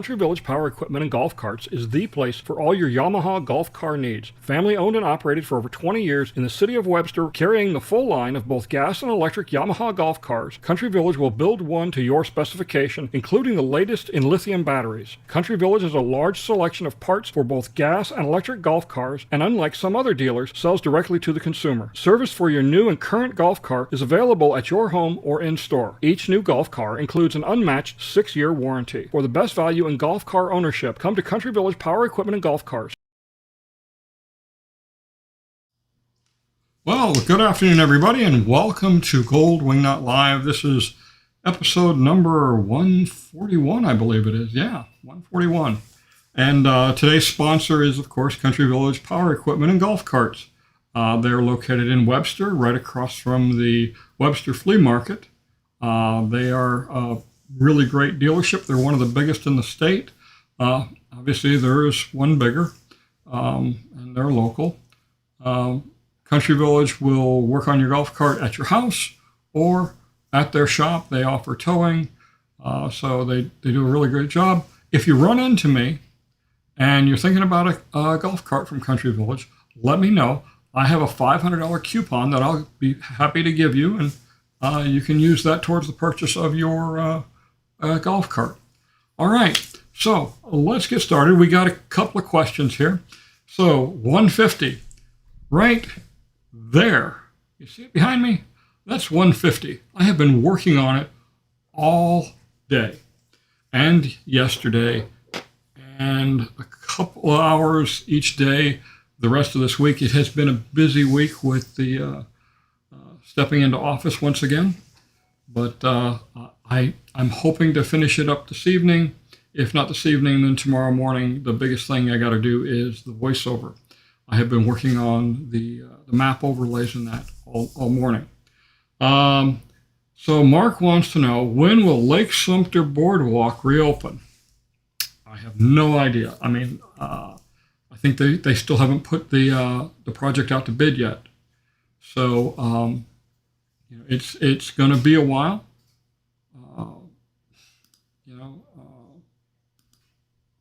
Country Village Power Equipment and Golf Carts is the place for all your Yamaha golf car needs. Family owned and operated for over 20 years in the city of Webster, carrying the full line of both gas and electric Yamaha golf cars, Country Village will build one to your specification, including the latest in lithium batteries. Country Village has a large selection of parts for both gas and electric golf cars, and unlike some other dealers, sells directly to the consumer. Service for your new and current golf car is available at your home or in store. Each new golf car includes an unmatched 6-year warranty. For the best value in golf car ownership, come to Country Village Power Equipment and Golf Cars. Well, good afternoon, everybody, and welcome to Gold Wingnut Live. This is episode number 141, I believe it is. Yeah, 141. And today's sponsor is, of course, Country Village Power Equipment and Golf Carts. They're located in Webster, right across from the Webster Flea Market. They are a really great dealership. They're one of the biggest in the state. Obviously, there is one bigger, and they're local. Country Village will work on your golf cart at your house or at their shop. They offer towing, so they do a really great job. If you run into me and you're thinking about a golf cart from Country Village, let me know. I have a $500 coupon that I'll be happy to give you, and you can use that towards the purchase of your golf cart. All right, so let's get started. We got a couple of questions here. So 150, right there. You see it behind me? That's 150. I have been working on it all day and yesterday and a couple of hours each day the rest of this week. It has been a busy week with the stepping into office once again, but I'm hoping to finish it up this evening. If not this evening, then tomorrow morning. The biggest thing I got to do is the voiceover. I have been working on the map overlays in that all morning. So Mark wants to know, when will Lake Sumter Boardwalk reopen? I have no idea. I mean, I think they still haven't put the project out to bid yet. So it's going to be a while.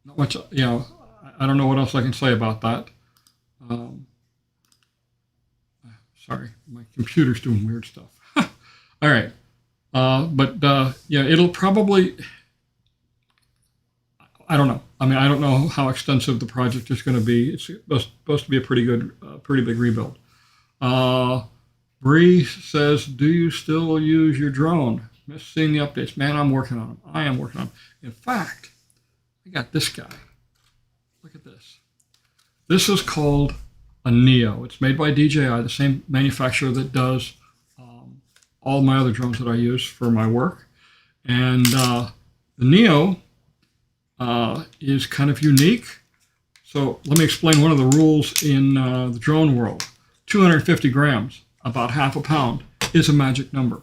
Not much. I don't know what else I can say about that. Sorry, my computer's doing weird stuff. All right. It'll probably, I don't know. I mean, I don't know how extensive the project is going to be. It's supposed to be a pretty big rebuild. Bree says, do you still use your drone? Miss seeing the updates. Man, I'm working on them. I am working on them. In fact, I got this guy. Look at this. This is called a Neo. It's made by DJI, the same manufacturer that does all my other drones that I use for my work. And the Neo is kind of unique. So let me explain one of the rules in the drone world. 250 grams, about half a pound, is a magic number.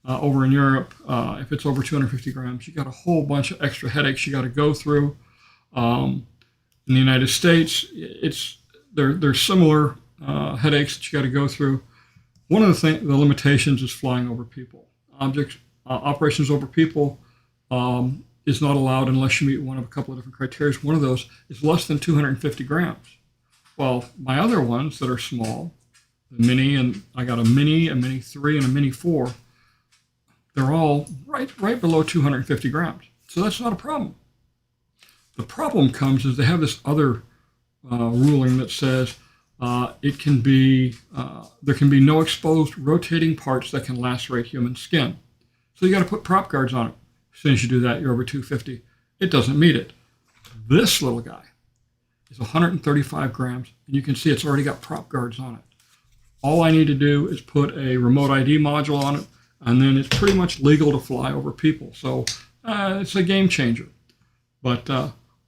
Over in Europe, if it's over 250 grams, you got a whole bunch of extra headaches you got to go through. In the United States, there's similar headaches that you got to go through. One of the limitations is flying over people. Operations over people is not allowed unless you meet one of a couple of different criteria. One of those is less than 250 grams. Well, my other ones that are small, the Mini, and I got a Mini 3, and a Mini 4, they're all right below 250 grams. So that's not a problem. The problem comes is they have this other ruling that says there can be no exposed rotating parts that can lacerate human skin. So you got to put prop guards on it. As soon as you do that, you're over 250. It doesn't meet it. This little guy is 135 grams, and you can see it's already got prop guards on it. All I need to do is put a remote ID module on it, and then it's pretty much legal to fly over people. So it's a game changer. But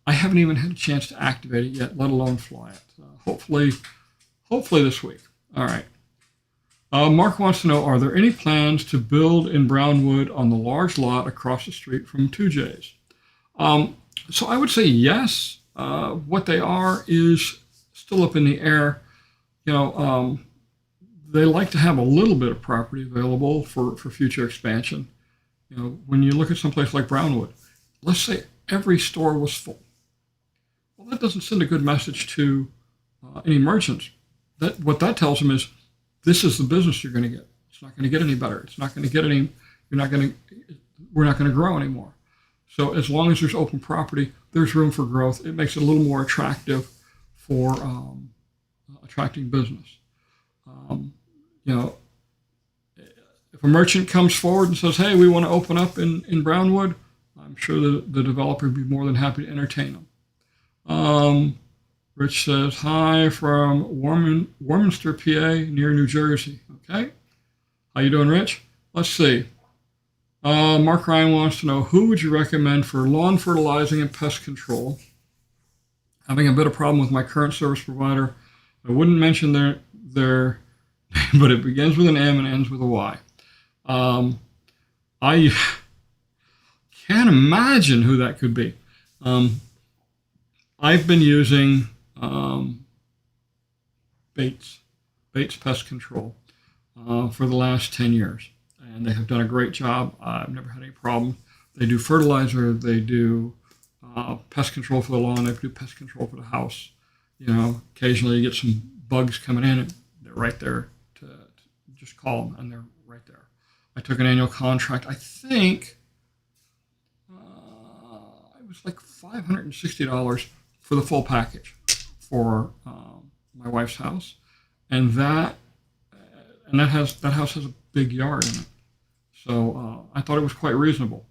I haven't even had a chance to activate it yet, let alone fly it. Hopefully this week. All right. Mark wants to know, are there any plans to build in Brownwood on the large lot across the street from 2J's? So I would say yes. What they are is still up in the air. They like to have a little bit of property available for future expansion. When you look at someplace like Brownwood, let's say every store was full. Well, that doesn't send a good message to any merchants. What that tells them is, this is the business you're going to get. It's not going to get any better. It's not going to get any. We're not going to grow anymore. So as long as there's open property, there's room for growth. It makes it a little more attractive for attracting business. If a merchant comes forward and says, "Hey, we want to open up in Brownwood," I'm sure the developer would be more than happy to entertain them. Rich says, "Hi from Warminster, PA, near New Jersey." Okay. How you doing, Rich? Let's see. Mark Ryan wants to know, who would you recommend for lawn fertilizing and pest control? Having a bit of problem with my current service provider. I wouldn't mention their name, but it begins with an M and ends with a Y. I can't imagine who that could be. I've been using Bates Pest Control for the last 10 years, and they have done a great job. I've never had any problem. They do fertilizer, they do pest control for the lawn, they do pest control for the house. Occasionally you get some bugs coming in, and they're right there to just call them, and they're right there. I took an annual contract. I think it was like $560 for the full package for my wife's house, and that house has a big yard in it, so I thought it was quite reasonable.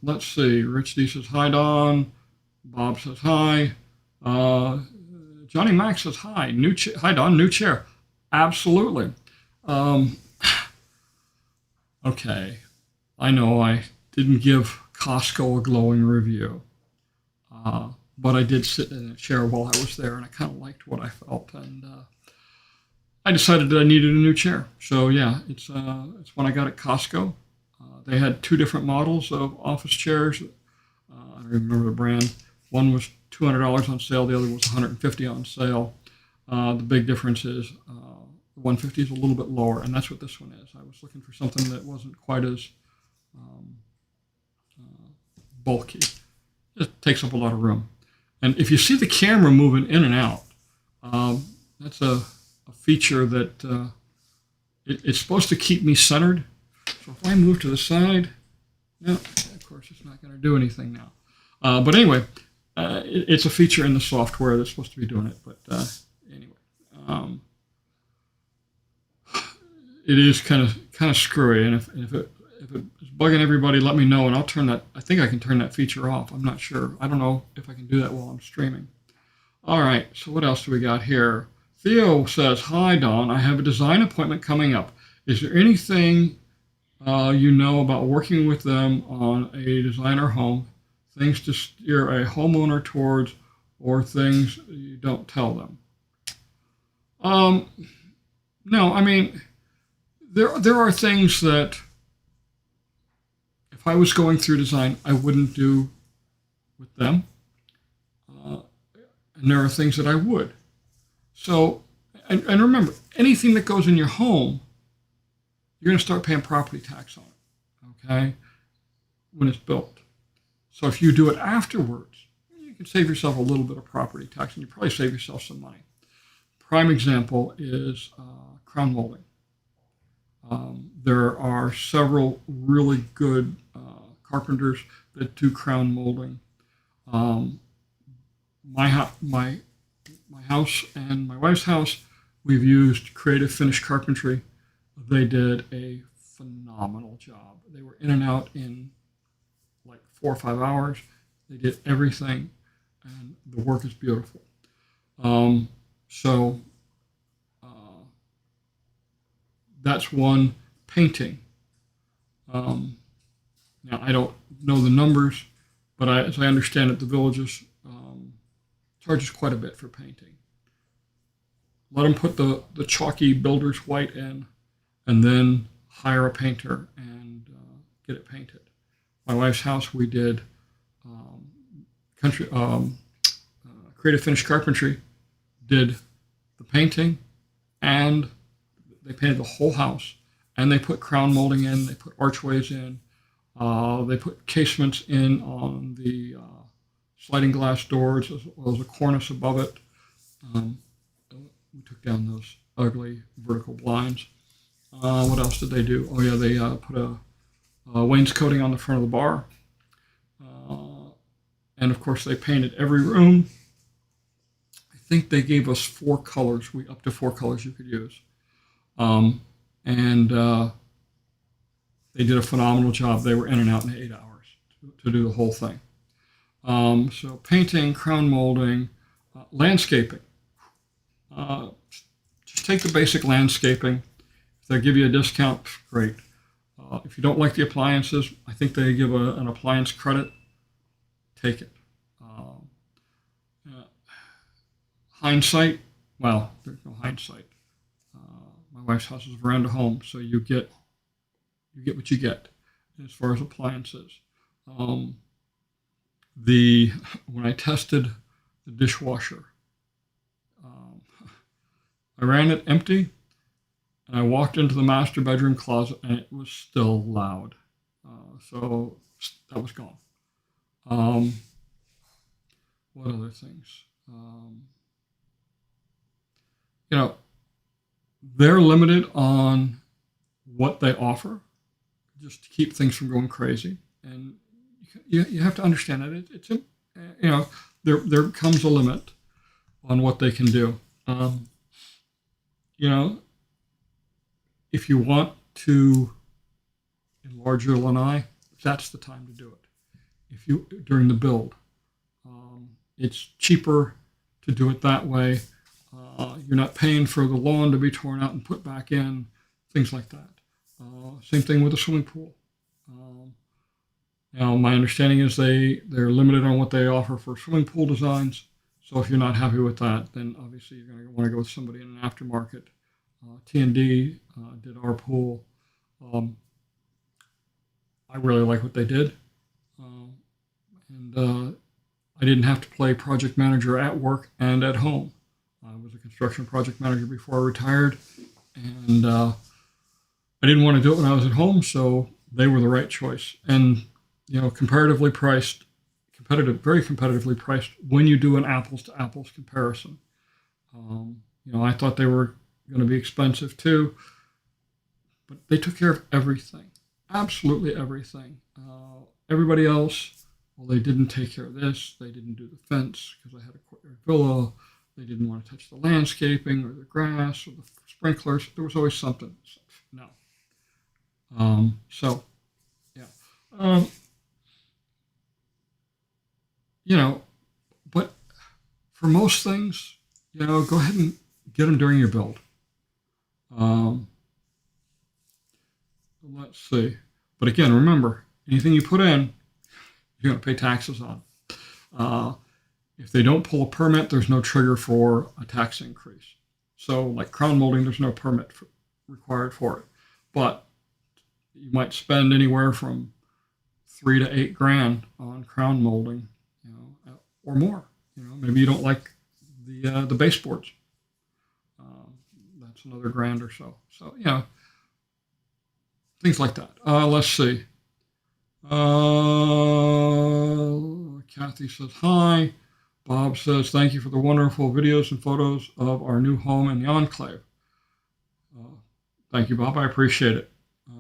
Let's see. Rich D says, "Hi, Don." Bob says, "Hi." Johnny Mac says, "Hi, hi, Don, new chair." Absolutely. Okay, I know I didn't give Costco a glowing review, but I did sit in a chair while I was there, and I kind of liked what I felt, and I decided that I needed a new chair. So yeah, it's one I got at Costco. They had two different models of office chairs. I don't remember the brand. One was $200 on sale. The other was $150 on sale. The big difference is the 150 is a little bit lower, and that's what this one is. I was looking for something that wasn't quite as bulky. It takes up a lot of room. And if you see the camera moving in and out, that's a feature that it's supposed to keep me centered. So if I move to the side, no, of course it's not going to do anything now. But anyway, it's a feature in the software that's supposed to be doing it. But anyway, it is kind of screwy. And if it's bugging everybody, let me know, and I'll turn that. I think I can turn that feature off. I'm not sure. I don't know if I can do that while I'm streaming. All right. So what else do we got here? Theo says, "Hi, Don. I have a design appointment coming up. Is there anything you know about working with them on a designer home, things to steer a homeowner towards, or things you don't tell them?" No, I mean, there are things that if I was going through design, I wouldn't do with them. And there are things that I would. So, and remember, anything that goes in your home, you're going to start paying property tax on it, okay, when it's built. So if you do it afterwards, you can save yourself a little bit of property tax, and you probably save yourself some money. Prime example is crown molding. There are several really good carpenters that do crown molding. My house and my wife's house, we've used Creative Finish Carpentry. They did a phenomenal job. They were in and out in like 4 or 5 hours. They did everything, and the work is beautiful. So that's one. Painting. Now, I don't know the numbers, but as I understand it, the villages charges quite a bit for painting. Let them put the chalky builder's white in, and then hire a painter and get it painted. My wife's house, we did Creative Finish Carpentry did the painting, and they painted the whole house, and they put crown molding in, they put archways in. They put casements in on the sliding glass doors as well as a cornice above it. We took down those ugly vertical blinds. What else did they do? Oh yeah, they put a wainscoting on the front of the bar. And of course they painted every room. I think they gave us 4 colors, up to 4 colors you could use. And they did a phenomenal job. They were in and out in 8 hours to do the whole thing. So painting, crown molding, landscaping. Just take the basic landscaping. If they give you a discount, great. If you don't like the appliances, I think they give an appliance credit. Take it. Hindsight, well, there's no hindsight. My wife's house is a veranda home, so you get what you get as far as appliances. When I tested the dishwasher, I ran it empty, and I walked into the master bedroom closet, and it was still loud. So that was gone. What other things? They're limited on what they offer, just to keep things from going crazy. And you have to understand that there comes a limit on what they can do. If you want to enlarge your lanai, that's the time to do it. During the build, it's cheaper to do it that way. You're not paying for the lawn to be torn out and put back in, things like that. Same thing with a swimming pool. Now, my understanding is they're limited on what they offer for swimming pool designs. So if you're not happy with that, then obviously you're going to want to go with somebody in an aftermarket. T&D did our pool. I really like what they did. And I didn't have to play project manager at work and at home. I was a construction project manager before I retired, and I didn't want to do it when I was at home, so they were the right choice. And comparatively priced, very competitively priced when you do an apples to apples comparison. I thought they were going to be expensive too, but they took care of everything, absolutely everything. Everybody else, well, they didn't take care of this. They didn't do the fence because I had a courtyard villa. They didn't want to touch the landscaping or the grass or the sprinklers. There was always something. No. But for most things, go ahead and get them during your build. Let's see. But again, remember, anything you put in, you're going to pay taxes on. If they don't pull a permit, there's no trigger for a tax increase. So like crown molding, there's no permit required for it. But you might spend anywhere from $3,000 to $8,000 on crown molding, or more. Maybe you don't like the baseboards. That's another $1,000 or so. So things like that. Let's see. Kathy says hi. Bob says, thank you for the wonderful videos and photos of our new home in the enclave. Thank you, Bob. I appreciate it.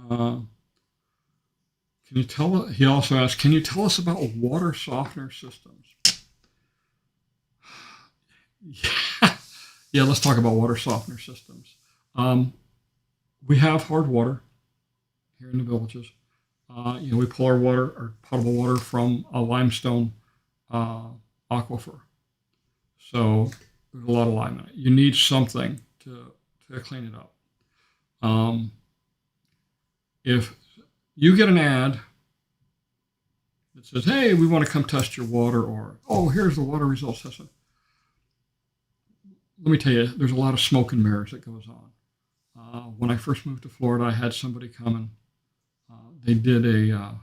Can you tell? He also asked, can you tell us about water softener systems? Yeah, let's talk about water softener systems. We have hard water here in the villages. We pull our potable water from a limestone aquifer. So there's a lot of lime in it. You need something to clean it up. If you get an ad that says, hey, we want to come test your water, or, oh, here's the water results testing. Let me tell you, there's a lot of smoke and mirrors that goes on. When I first moved to Florida, I had somebody come and they did an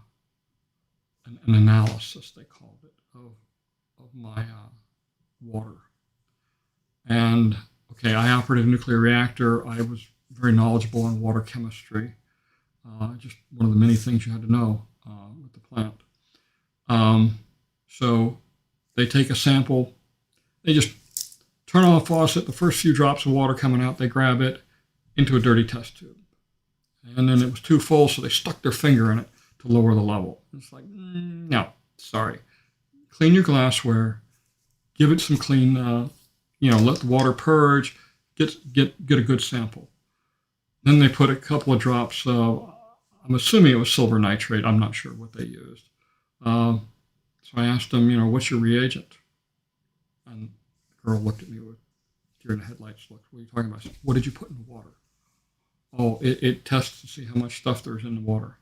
analysis, they called it, of my water. And, okay, I operated a nuclear reactor. I was very knowledgeable in water chemistry. Just one of the many things you had to know. with the plant. So they take a sample. They just turn on the faucet. The first few drops of water coming out, they grab it into a dirty test tube. And then it was too full, so they stuck their finger in it to lower the level. It's like, no, sorry. Clean your glassware. Give it some clean, let the water purge. Get a good sample. Then they put a couple of drops. I'm assuming it was silver nitrate. I'm not sure what they used. So I asked them, what's your reagent? And the girl looked at me with deer in the headlights. Look, what are you talking about? I said, what did you put in the water? Oh, it tests to see how much stuff there's in the water.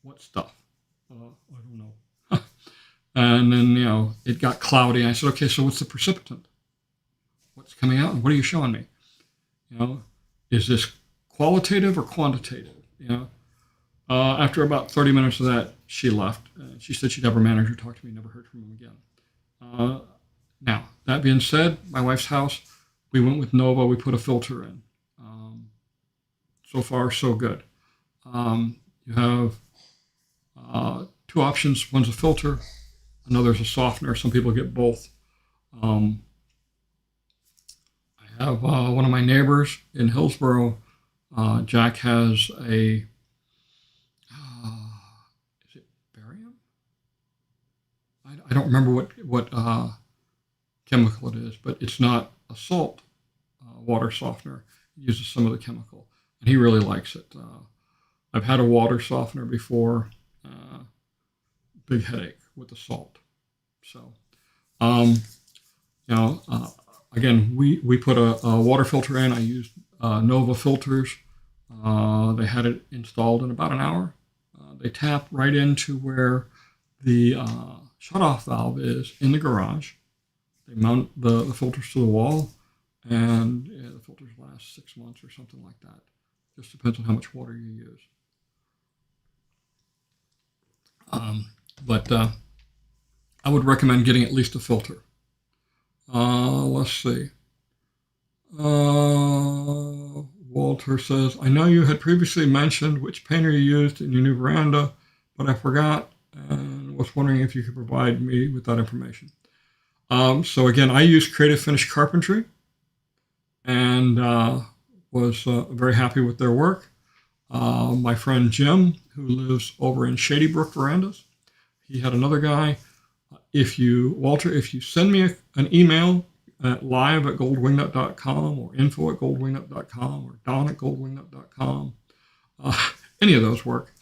What stuff? I don't know. And then, it got cloudy. I said, okay, so what's the precipitant? What's coming out? And what are you showing me? Is this qualitative or quantitative? After about 30 minutes of that, she left. She said she'd have her manager talk to me, never heard from him again. Now, that being said, my wife's house, we went with Nova. We put a filter in. So far, so good. You have two options. One's a filter. Another's a softener. Some people get both. I have one of my neighbors in Hillsboro. Jack has a, is it barium? I don't remember what chemical it is, but it's not a salt water softener. It uses some of the chemical, and he really likes it. I've had a water softener before. Big headache with the salt. So, again, we put a water filter in. I used Nova filters. They had it installed in about an hour. They tap right into where the shutoff valve is in the garage. They mount the filters to the wall, and the filters last 6 months or something like that. Just depends on how much water you use. But I would recommend getting at least a filter. Let's see. Walter says, I know you had previously mentioned which painter you used in your new veranda, but I forgot and was wondering if you could provide me with that information. So again, I used Creative Finish Carpentry and was very happy with their work. My friend Jim, who lives over in Shady Brook Verandas, he had another guy. Walter, if you send me an email at live@goldwingnut.com or info@goldwingnut.com or don@goldwingnut.com, any of those work.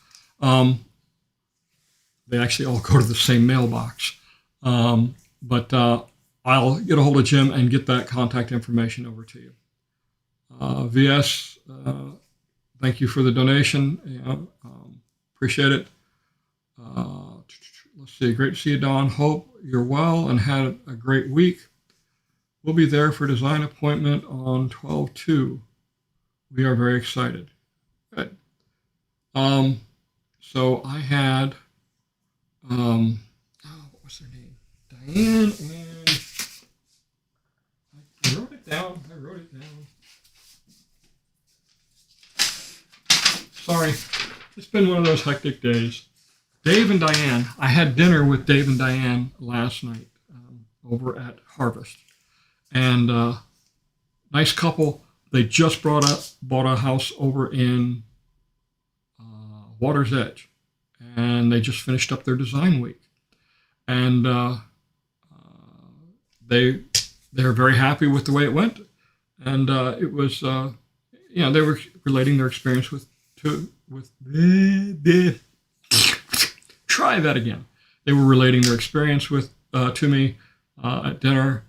They actually all go to the same mailbox. But I'll get a hold of Jim and get that contact information over to you. VS, thank you for the donation. Appreciate it. Let's see. Great to see you, Don. Hope you're well and had a great week. We'll be there for design appointment on 12/2. We are very excited. Good. So I had, what was her name? Diane, and I wrote it down. Sorry, it's been one of those hectic days. Dave and Diane, I had dinner with Dave and Diane last night over at Harvest. And nice couple. They just bought a house over in Water's Edge. And they just finished up their design week. And they're very happy with the way it went. And it was, they were relating their experience try that again. They were relating their experience to me at dinner.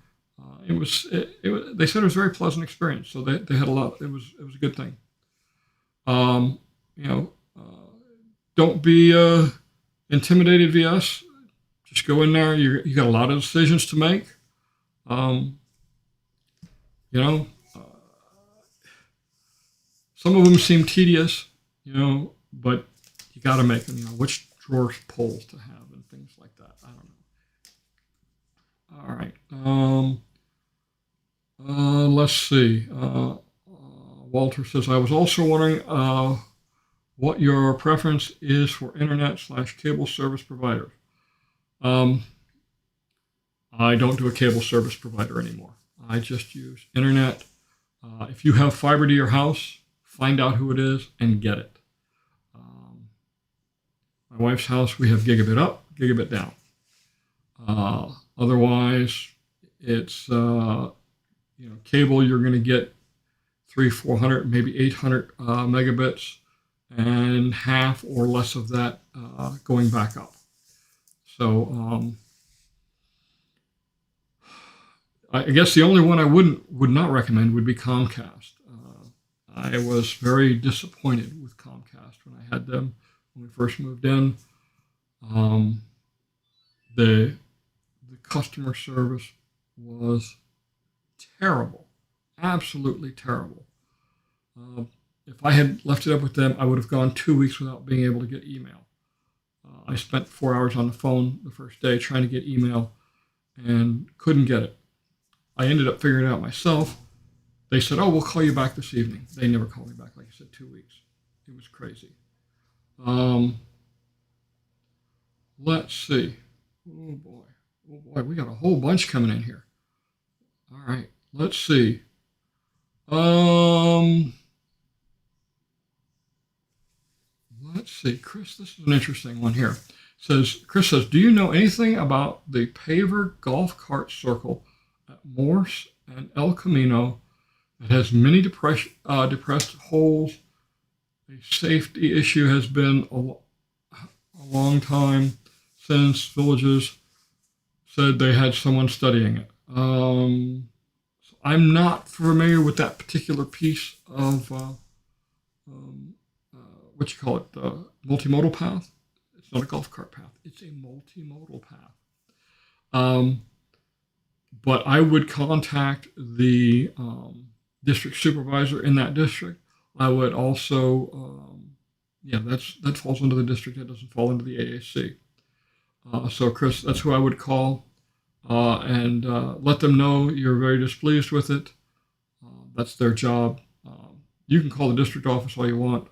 They said it was a very pleasant experience. So they had a lot. It was a good thing. Don't be intimidated, VS. Just go in there. You got a lot of decisions to make. Some of them seem tedious, but you got to make them. Which drawers pulls to have and things like that. I don't know. All right. Let's see. Walter says, I was also wondering what your preference is for internet/cable service providers. I don't do a cable service provider anymore. I just use internet. If you have fiber to your house, find out who it is and get it. My wife's house, we have gigabit up, gigabit down. Otherwise, it's cable. You're going to get 300, 400, maybe 800 megabits, and half or less of that going back up. So I guess the only one I would not recommend would be Comcast. I was very disappointed with Comcast when I had them when we first moved in. The customer service was terrible, absolutely terrible. If I had left it up with them, I would have gone 2 weeks without being able to get email. I spent 4 hours on the phone the first day trying to get email and couldn't get it. I ended up figuring it out myself. They said, "Oh, we'll call you back this evening." They never called me back, like I said, 2 weeks. It was crazy. Let's see. Oh boy, we got a whole bunch coming in here. All right, let's see. Let's see, Chris, this is an interesting one here. Chris says, "Do you know anything about the paver golf cart circle at Morse and El Camino that has many depressed holes? A safety issue has been a long time since villages said they had someone studying it." So I'm not familiar with that particular piece of what you call it, the multimodal path. It's not a golf cart path. It's a multimodal path. But I would contact the district supervisor in that district. I would also, that falls under the district. That doesn't fall into the AAC. So, Chris, that's who I would call and let them know you're very displeased with it. That's their job. You can call the district office all you want.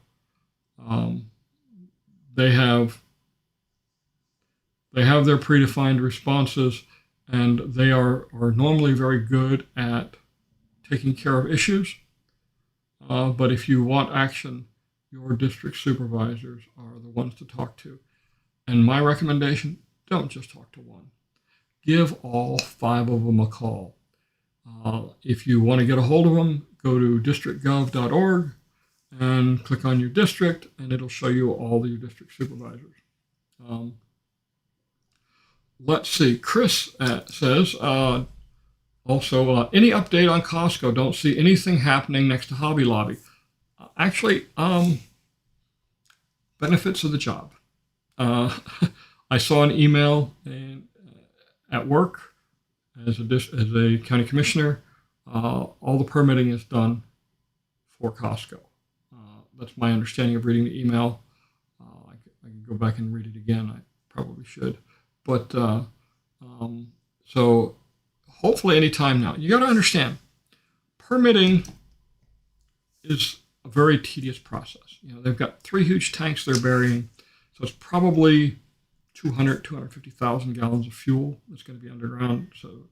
They have their predefined responses, and they are normally very good at taking care of issues. But if you want action, your district supervisors are the ones to talk to. And my recommendation, don't just talk to one. Give all 5 of them a call. If you want to get a hold of them, go to districtgov.org and click on your district, and it'll show you all your district supervisors. Let's see. Chris says, also, any update on Costco? Don't see anything happening next to Hobby Lobby. Actually, benefits of the job. I saw an email at work as a county commissioner. All the permitting is done for Costco. That's my understanding of reading the email. I can go back and read it again. I probably should. But so hopefully any time now. You got to understand, permitting is a very tedious process. They've got 3 huge tanks they're burying, so it's probably 250,000 gallons of fuel that's going to be underground. So,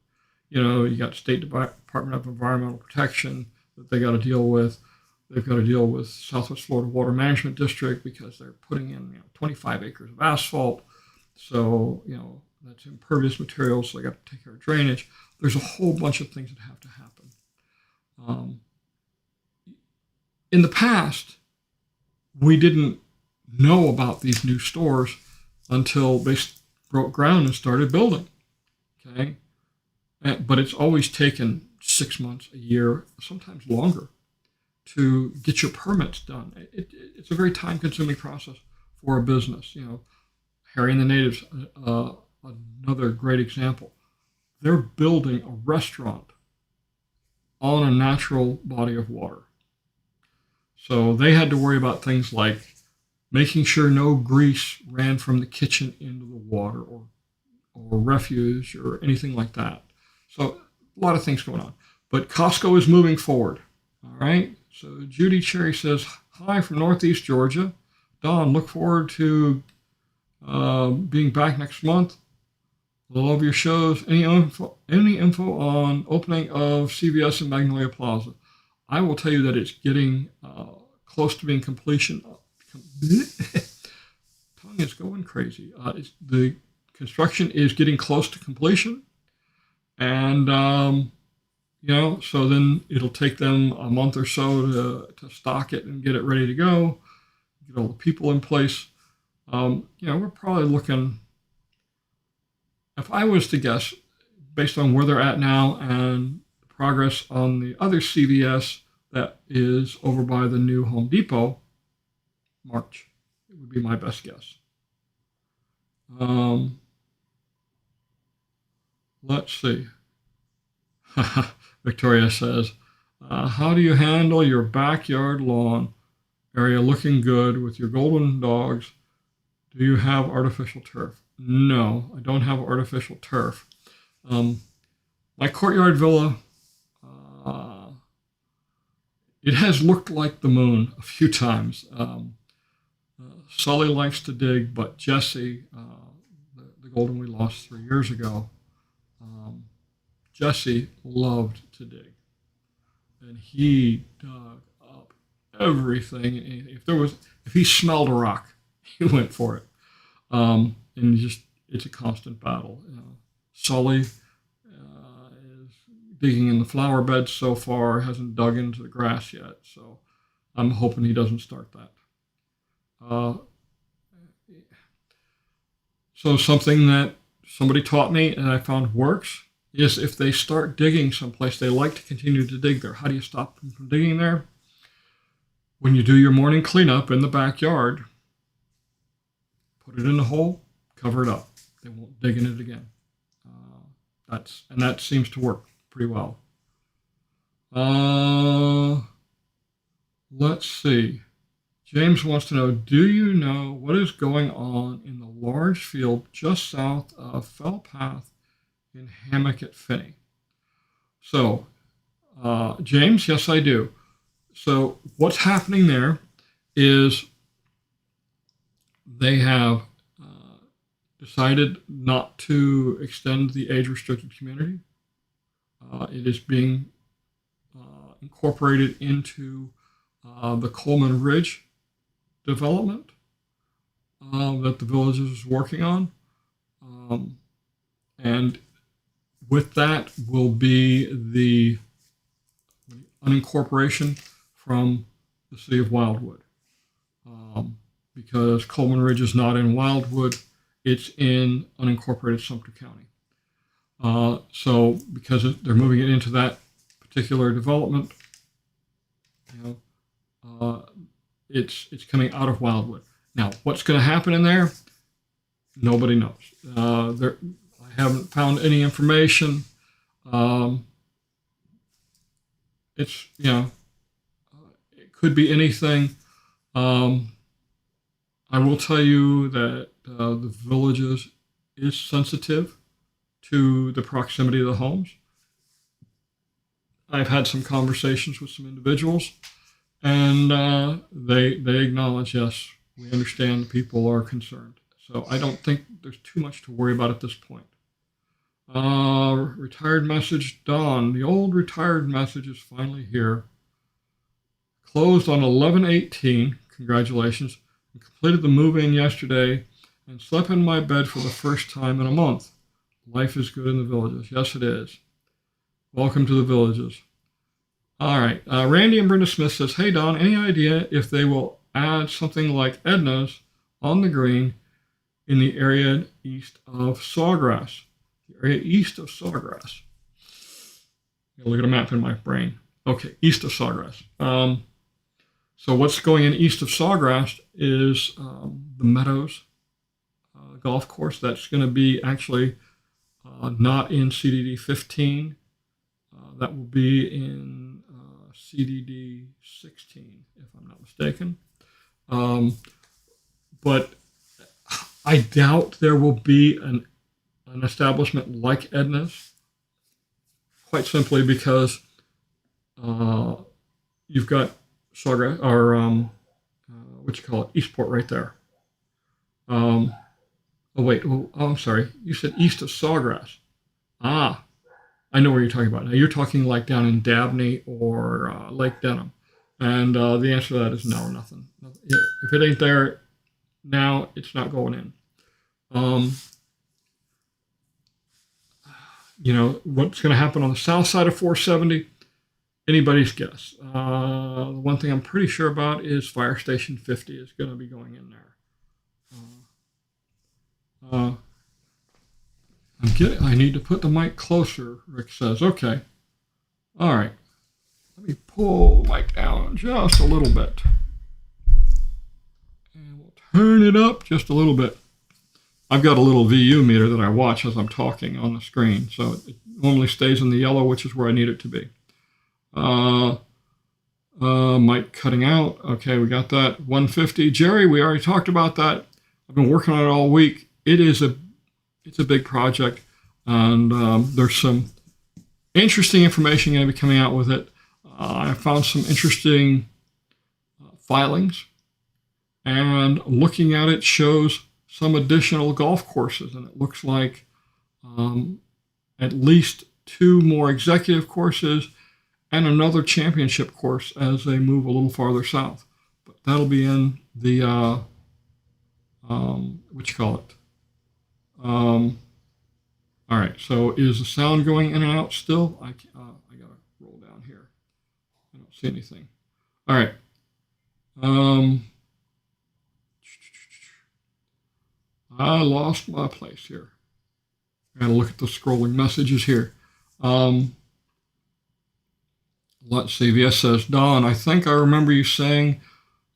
you got State Department of Environmental Protection that they got to deal with. They've got to deal with Southwest Florida Water Management District because they're putting in 25 acres of asphalt. So, that's impervious material, so they got to take care of drainage. There's a whole bunch of things that have to happen. In the past, we didn't know about these new stores until they broke ground and started building. Okay, but it's always taken 6 months, a year, sometimes longer to get your permits done. It's a very time-consuming process for a business. Harry and the Natives, another great example. They're building a restaurant on a natural body of water. So they had to worry about things like making sure no grease ran from the kitchen into the water or refuse or anything like that. So a lot of things going on. But Costco is moving forward. All right. So Judy Cherry says, "Hi from Northeast Georgia. Don, look forward to being back next month. I love your shows. Any info on opening of CVS in Magnolia Plaza? I will tell you that it's getting close to being completion. Tongue is going crazy. The construction is getting close to completion, and so then it'll take them a month or so to stock it and get it ready to go, get all the people in place. We're probably looking, if I was to guess, based on where they're at now and the progress on the other CVS that is over by the new Home Depot, March. It would be my best guess. Let's see. Victoria says, how do you handle your backyard lawn area looking good with your golden dogs? Do you have artificial turf? No, I don't have artificial turf. My courtyard villa, it has looked like the moon a few times. Sully likes to dig, but Jesse, the golden we lost 3 years ago, Jesse loved to dig, and he dug up everything. If he smelled a rock, he went for it. And it's a constant battle. Sully is digging in the flower beds so far, hasn't dug into the grass yet, so I'm hoping he doesn't start that. So something that somebody taught me and I found works is if they start digging someplace, they like to continue to dig there. How do you stop them from digging there? When you do your morning cleanup in the backyard, put it in the hole, cover it up. They won't dig in it again. That seems to work pretty well. Let's see. James wants to know, do you know what is going on in the large field just south of Fell Path in Hammock at Finney? So, James, yes, I do. So what's happening there is they have decided not to extend the age-restricted community. It is being incorporated into the Coleman Ridge development that the village is working on. And with that will be the unincorporation from the city of Wildwood. Because Coleman Ridge is not in Wildwood, it's in unincorporated Sumter County. So because they're moving it into that particular development, it's coming out of Wildwood. Now, what's going to happen in there? Nobody knows. I haven't found any information. It could be anything. I will tell you that the villages is sensitive to the proximity of the homes. I've had some conversations with some individuals, and they acknowledge, yes, we understand people are concerned. So I don't think there's too much to worry about at this point. Retired message, Dawn. The old retired message is finally here. Closed on 11/18. Congratulations. And completed the move-in yesterday and slept in my bed for the first time in a month. Life is good in the villages. Yes, it is. Welcome to the villages. All right. Randy and Brenda Smith says, hey, Don, any idea if they will add something like Edna's on the green in the area east of Sawgrass? The area east of Sawgrass. Look at a map in my brain. Okay, east of Sawgrass. So what's going in east of Sawgrass is the Meadows golf course. That's going to be actually not in CDD 15. That will be in CDD 16, if I'm not mistaken. But I doubt there will be an establishment like Edna's, quite simply because you've got Sawgrass or what you call it, Eastport right there. Oh wait, I'm sorry. You said east of Sawgrass. Ah, I know where you're talking about. Now you're talking like down in Dabney or Lake Denham, and the answer to that is no, nothing. If it ain't there now, it's not going in. What's going to happen on the south side of 470? Anybody's guess. The one thing I'm pretty sure about is Fire Station 50 is going to be going in there. I need to put the mic closer, Rick says. Okay. All right. Let me pull the mic down just a little bit. And we'll turn it up just a little bit. I've got a little VU meter that I watch as I'm talking on the screen. So it normally stays in the yellow, which is where I need it to be. Mic cutting out. Okay, we got that. 150. Jerry, we already talked about that. I've been working on it all week. It's a big project, and there's some interesting information going to be coming out with it. I found some interesting filings, and looking at it shows some additional golf courses, and it looks like at least 2 more executive courses and another championship course as they move a little farther south. But that'll be in the what you call it. All right, so is the sound going in and out still? I gotta roll down here. I don't see anything. All right. I lost my place here. I gotta look at the scrolling messages here. Let's see. VS says, Don, I think I remember you saying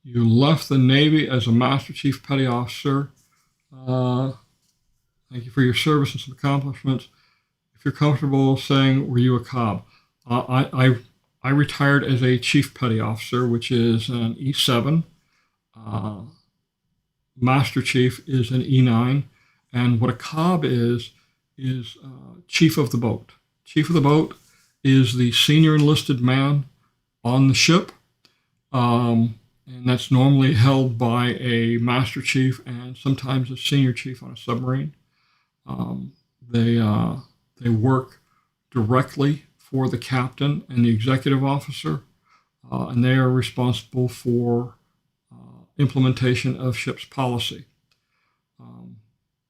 you left the Navy as a Master Chief Petty Officer. Thank you for your service and some accomplishments. If you're comfortable saying, were you a Cobb? I retired as a Chief Petty Officer, which is an E7. Master Chief is an E9. And what a Cobb is Chief of the Boat. Chief of the Boat is the senior enlisted man on the ship. And that's normally held by a Master Chief and sometimes a Senior Chief on a submarine. They work directly for the captain and the executive officer, and they are responsible for implementation of ship's policy.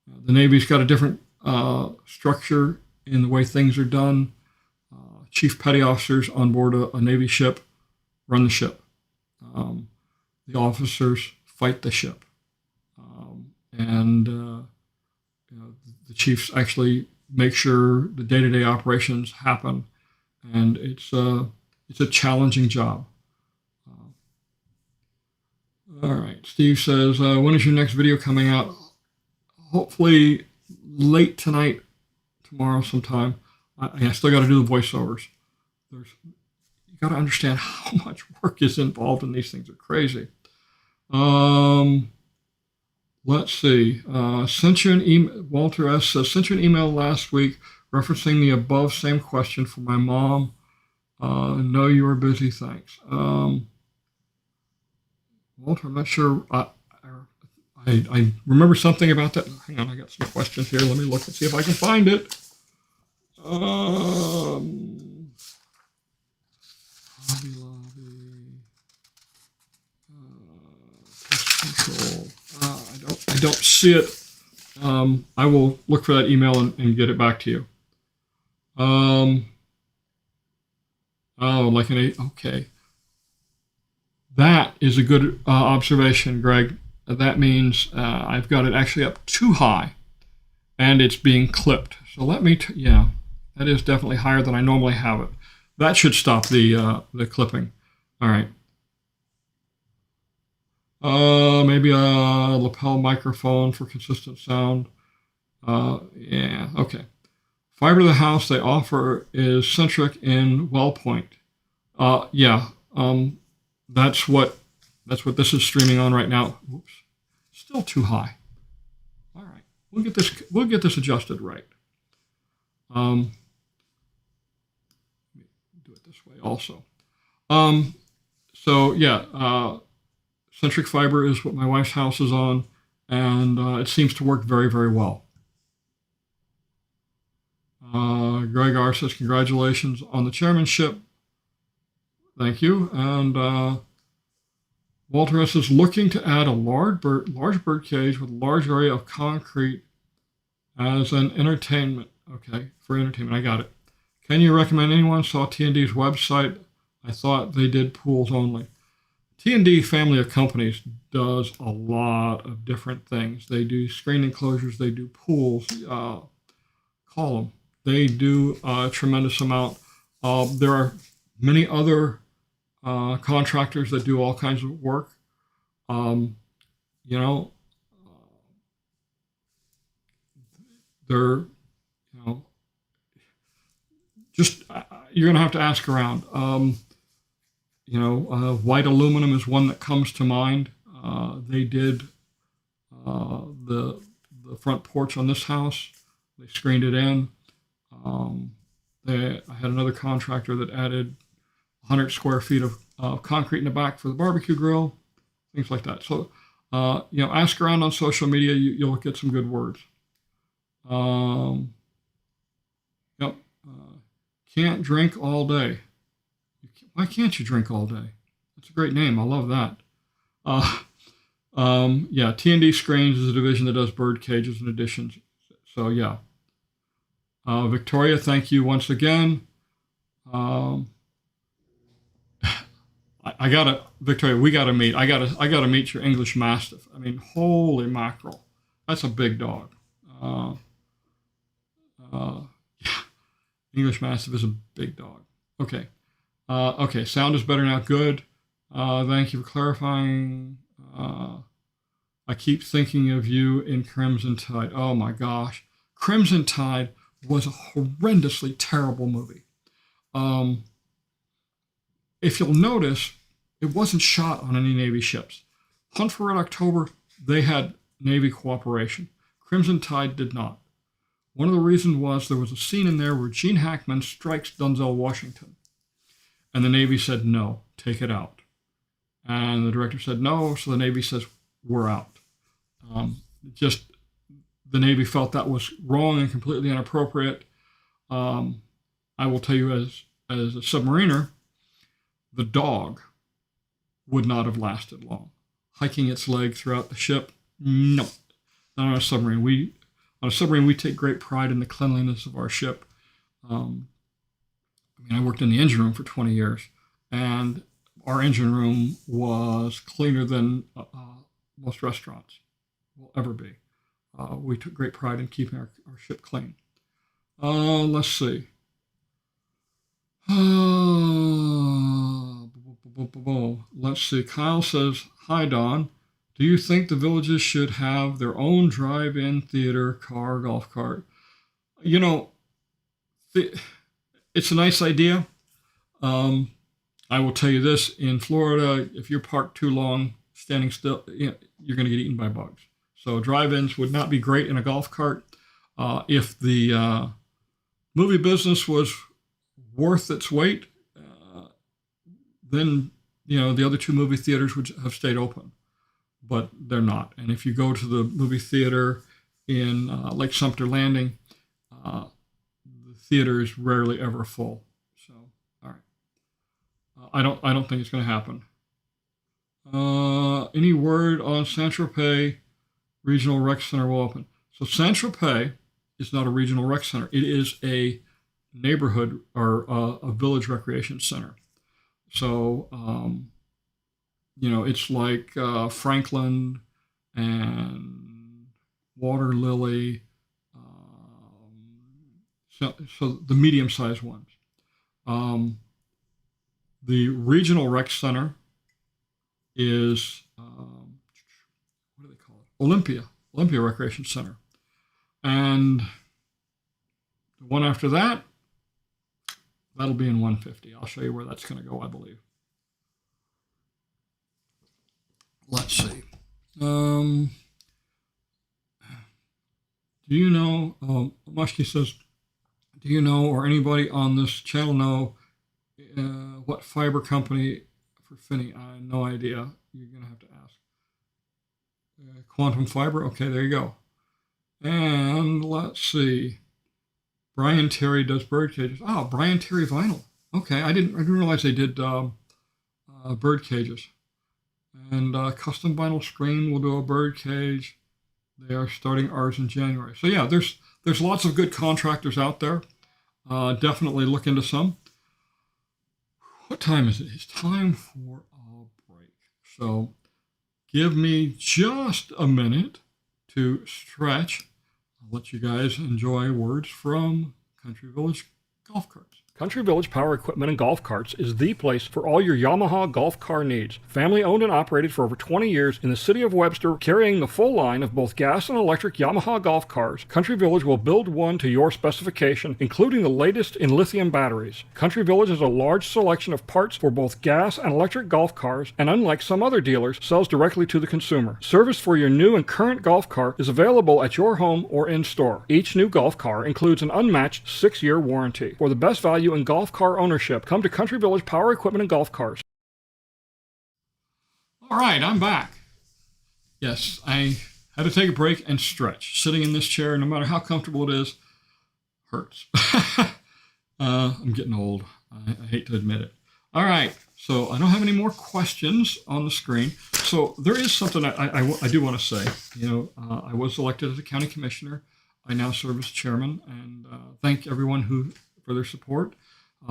The Navy's got a different structure in the way things are done. Chief Petty Officers on board a Navy ship run the ship. The officers fight the ship. The chiefs actually make sure the day-to-day operations happen, and it's a challenging job. All right, Steve says, when is your next video coming out? Hopefully late tonight, tomorrow sometime. I still got to do the voiceovers. You got to understand how much work is involved in these things. They're crazy. Let's see. Sent you an email. Walter S. says, sent you an email last week referencing the above same question for my mom. Know you were busy. Thanks. Walter, I'm not sure. I remember something about that. Hang on, I got some questions here. Let me look and see if I can find it. Hobby Lobby. Pest control. I don't see it. I will look for that email and get it back to you. Okay. That is a good observation, Greg. That means I've got it actually up too high, and it's being clipped. So let me, that is definitely higher than I normally have it. That should stop the clipping. All right. Maybe a lapel microphone for consistent sound. Okay. Fiber to the house they offer is centric in Wellpoint. That's what this is streaming on right now. Oops, still too high. All right, we'll get this adjusted right. Do it this way also. Centric fiber is what my wife's house is on, and it seems to work very, very well. Greg R. says, congratulations on the chairmanship. Thank you. And Walter S. is looking to add a large bird cage with a large area of concrete as an entertainment. Okay, for entertainment. I got it. Can you recommend anyone? Saw T&D's website. I thought they did pools only. T&D family of companies does a lot of different things. They do screen enclosures. They do pools. Call them. They do a tremendous amount. There are many other contractors that do all kinds of work. They're, just you're going to have to ask around. White aluminum is one that comes to mind. They did the front porch on this house. They screened it in. I had another contractor that added 100 square feet of concrete in the back for the barbecue grill, things like that. So, ask around on social media. You'll get some good words. Yep. Can't drink all day. Why can't you drink all day? That's a great name. I love that. T&D Screens is a division that does bird cages and additions. So, yeah. Victoria, thank you once again. Victoria, we gotta meet. I gotta meet your English Mastiff. I mean, holy mackerel, that's a big dog. English Mastiff is a big dog. Okay. Okay, sound is better now. Good. Thank you for clarifying. I keep thinking of you in Crimson Tide. Oh my gosh. Crimson Tide was a horrendously terrible movie. If you'll notice, it wasn't shot on any Navy ships. Hunt for Red October, they had Navy cooperation. Crimson Tide did not. One of the reasons was there was a scene in there where Gene Hackman strikes Denzel Washington. And the Navy said, no, take it out. And the director said, no, so the Navy says, we're out. The Navy felt that was wrong and completely inappropriate. I will tell you as a submariner, the dog would not have lasted long. Hiking its leg throughout the ship, no. Not on a submarine. On a submarine, we take great pride in the cleanliness of our ship. I worked in the engine room for 20 years, and our engine room was cleaner than most restaurants will ever be. We took great pride in keeping our ship clean. Let's see. Let's see. Kyle says, hi, Don. Do you think the villages should have their own drive-in theater, car, golf cart? It's a nice idea. I will tell you this. In Florida, if you're parked too long, standing still, you're going to get eaten by bugs. So drive-ins would not be great in a golf cart. If the movie business was worth its weight, then the other two movie theaters would have stayed open, but they're not. And if you go to the movie theater in Lake Sumter Landing, the theater is rarely ever full. So, all right, I don't think it's going to happen. Any word on Saint-Tropez Regional Rec Center will open? So Saint-Tropez is not a regional rec center. It is a neighborhood or a village recreation center. So, it's like Franklin and Water Lily, so the medium-sized ones. The regional rec center is, what do they call it? Olympia Recreation Center. And the one after that, that'll be in 150. I'll show you where that's going to go, I believe. Let's see. Do you know, Mushki says, do you know, or anybody on this channel know what fiber company for Finney? I have no idea. you're going to have to ask. Quantum fiber. Okay, there you go. And let's see. Brian Terry does bird cages. Oh, Brian Terry vinyl. Okay, I didn't realize they did bird cages. And custom vinyl screen will do a bird cage. They are starting ours in January. So yeah, there's lots of good contractors out there. Definitely look into some. What time is it? It's time for a break. So give me just a minute to stretch. I'll let you guys enjoy words from Country Village Golf Carts. Country Village Power Equipment and Golf Carts is the place for all your Yamaha golf car needs. Family owned and operated for over 20 years in the city of Webster, carrying the full line of both gas and electric Yamaha golf cars, Country Village will build one to your specification, including the latest in lithium batteries. Country Village has a large selection of parts for both gas and electric golf cars, and unlike some other dealers, sells directly to the consumer. Service for your new and current golf car is available at your home or in-store. Each new golf car includes an unmatched 6-year warranty. For the best value in golf car ownership, come to Country Village Power Equipment and Golf Cars. All right, I'm back. Yes, I had to take a break and stretch. Sitting in this chair, no matter how comfortable it is, hurts. I'm getting old. I hate to admit it. All right, so I don't have any more questions on the screen. So there is something I do want to say. I was elected as a county commissioner. I now serve as chairman, and thank everyone for their support.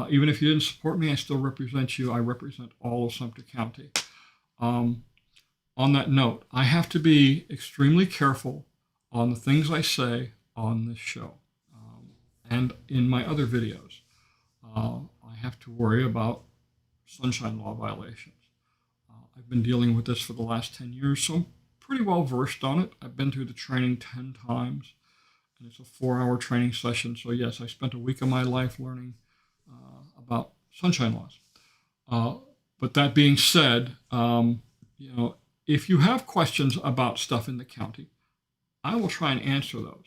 Even if you didn't support me, I still represent you. I represent all of Sumter County. On that note, I have to be extremely careful on the things I say on this show and in my other videos. I have to worry about sunshine law violations. I've been dealing with this for the last 10 years, so I'm pretty well versed on it. I've been through the training 10 times, and it's a 4-hour training session. So yes, I spent a week of my life learning about sunshine laws. But that being said, if you have questions about stuff in the county, I will try and answer those.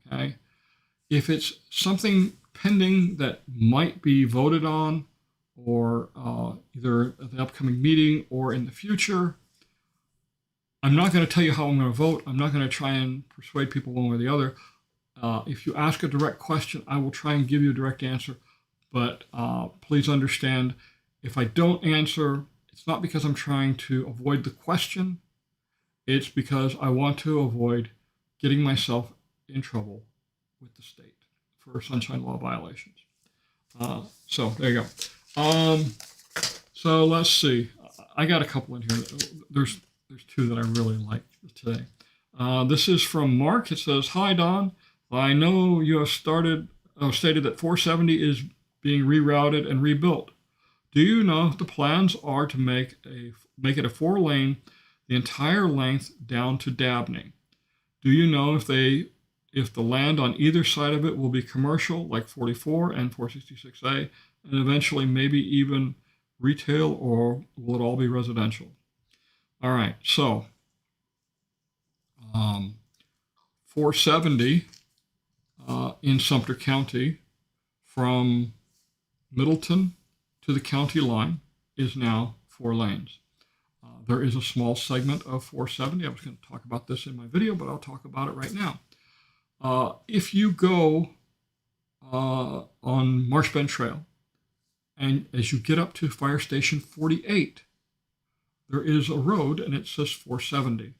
Okay. If it's something pending that might be voted on, or either at the upcoming meeting or in the future, I'm not going to tell you how I'm going to vote. I'm not going to try and persuade people one way or the other. If you ask a direct question, I will try and give you a direct answer. But please understand, if I don't answer, it's not because I'm trying to avoid the question. It's because I want to avoid getting myself in trouble with the state for sunshine law violations. So there you go. So let's see. I got a couple in here. There's two that I really like today. This is from Mark. It says, "Hi Don, I know you have stated that 470 is being rerouted and rebuilt. Do you know if the plans are to make it a 4-lane the entire length down to Dabney? Do you know if the land on either side of it will be commercial, like 44 and 466A, and eventually maybe even retail, or will it all be residential?" All right, so 470 in Sumter County from Middleton to the county line is now 4 lanes. There is a small segment of 470. I was going to talk about this in my video, but I'll talk about it right now. If you go on Marsh Bend Trail, and as you get up to Fire Station 48, there is a road, and it says 470.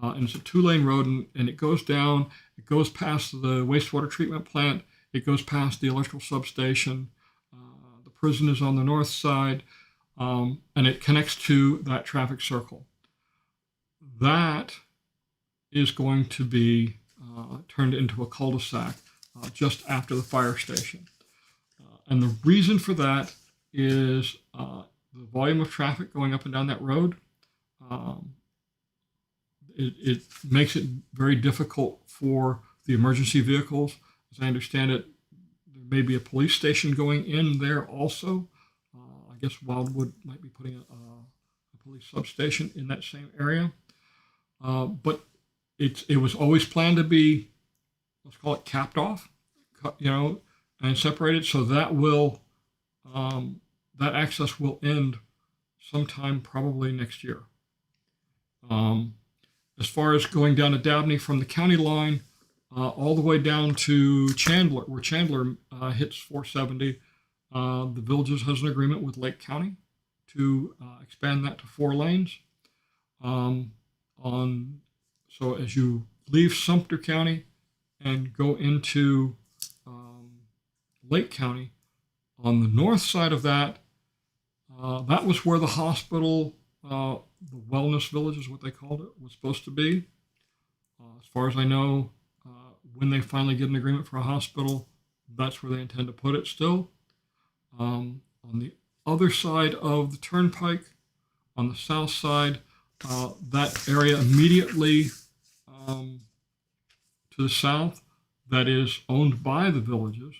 And it's a 2-lane road, and it goes down, it goes past the wastewater treatment plant, it goes past the electrical substation, the prison is on the north side, and it connects to that traffic circle. That is going to be turned into a cul-de-sac just after the fire station. And the reason for that is the volume of traffic going up and down that road. It makes it very difficult for the emergency vehicles. As I understand it, there may be a police station going in there also. I guess Wildwood might be putting a police substation in that same area. But it was always planned to be, let's call it capped off, and separated. So that will that access will end sometime probably next year. As far as going down to Dabney from the county line, all the way down to Chandler, where Chandler hits 470, the Villages has an agreement with Lake County to expand that to 4 lanes. So as you leave Sumter County and go into Lake County, on the north side of that, that was where the hospital, the wellness village is what they called it, was supposed to be. As far as I know, when they finally get an agreement for a hospital, that's where they intend to put it still. On the other side of the turnpike, on the south side, that area immediately to the south that is owned by the Villages,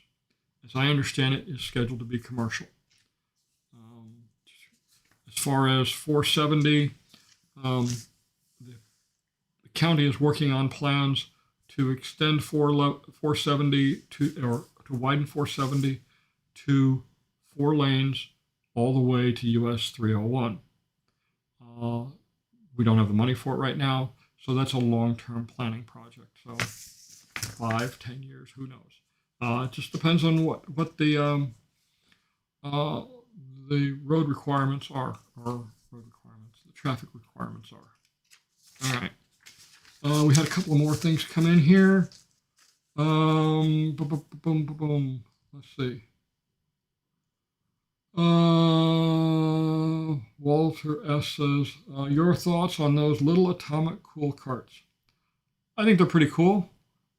as I understand it, is scheduled to be commercial. As far as 470, the county is working on plans to extend 470 to widen 470 to 4 lanes all the way to US 301. We don't have the money for it right now, so that's a long-term planning project. So 5-10 years, who knows? It just depends on what the road requirements are, or the traffic requirements are. All right. We had a couple of more things come in here. Boom, boom, boom, boom. Let's see. Walter S. says, your thoughts on those little atomic cool carts? I think they're pretty cool.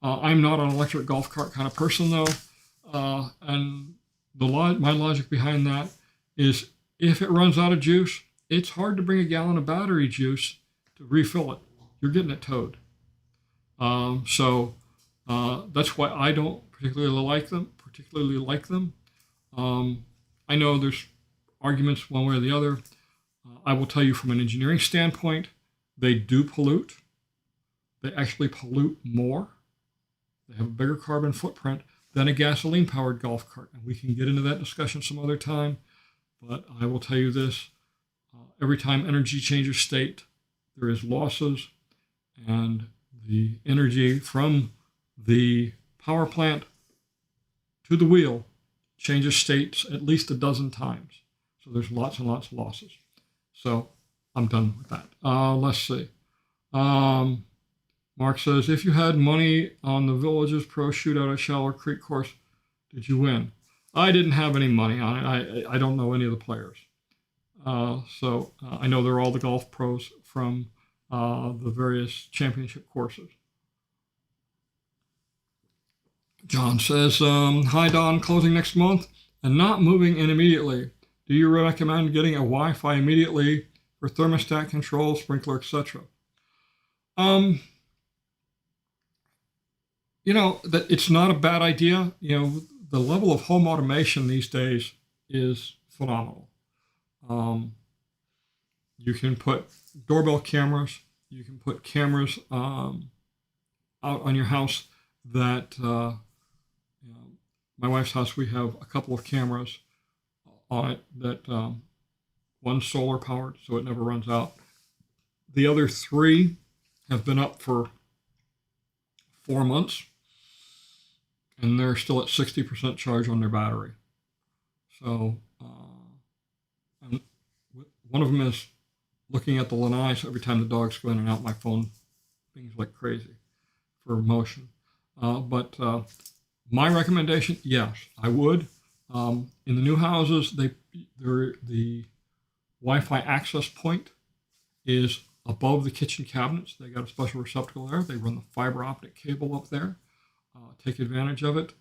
I'm not an electric golf cart kind of person, though. And my logic behind that is if it runs out of juice, it's hard to bring a gallon of battery juice to refill it. You're getting it towed. So that's why I don't particularly like them. I know there's arguments one way or the other. I will tell you from an engineering standpoint, they do pollute. They actually pollute more. They have a bigger carbon footprint than a gasoline-powered golf cart. And we can get into that discussion some other time. But I will tell you this, every time energy changes state, there is losses. And the energy from the power plant to the wheel changes states at least a dozen times. So there's lots and lots of losses. So I'm done with that. Let's see. Mark says, if you had money on the Villages Pro Shootout at Shallow Creek course, did you win? I didn't have any money on it. I don't know any of the players. So I know they're all the golf pros from the various championship courses. John says, hi, Don, closing next month and not moving in immediately. Do you recommend getting a Wi-Fi immediately for thermostat control, sprinkler, etc.? That it's not a bad idea. The level of home automation these days is phenomenal. You can put doorbell cameras. You can put cameras out on your house that, my wife's house, we have a couple of cameras on it that one's solar powered, so it never runs out. The other 3 have been up for 4 months, and they're still at 60% charge on their battery. So, and one of them is looking at the lanai, so every time the dogs go in and out, my phone things like crazy for motion. But my recommendation, yes, I would. In the new houses, the Wi-Fi access point is above the kitchen cabinets. They got a special receptacle there. They run the fiber optic cable up there. Take advantage of it.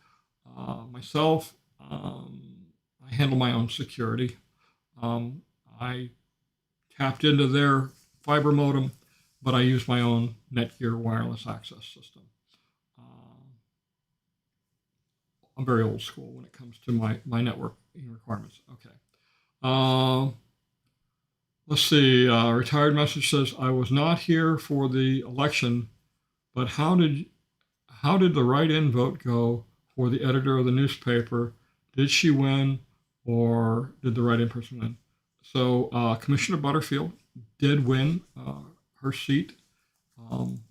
Myself, I handle my own security. I tapped into their fiber modem, but I use my own Netgear wireless access system. I'm very old school when it comes to my networking requirements. Okay. Let's see. Retired message says, I was not here for the election, but how did the write-in vote go for the editor of the newspaper? Did she win, or did the write-in person win? So Commissioner Butterfield did win her seat um,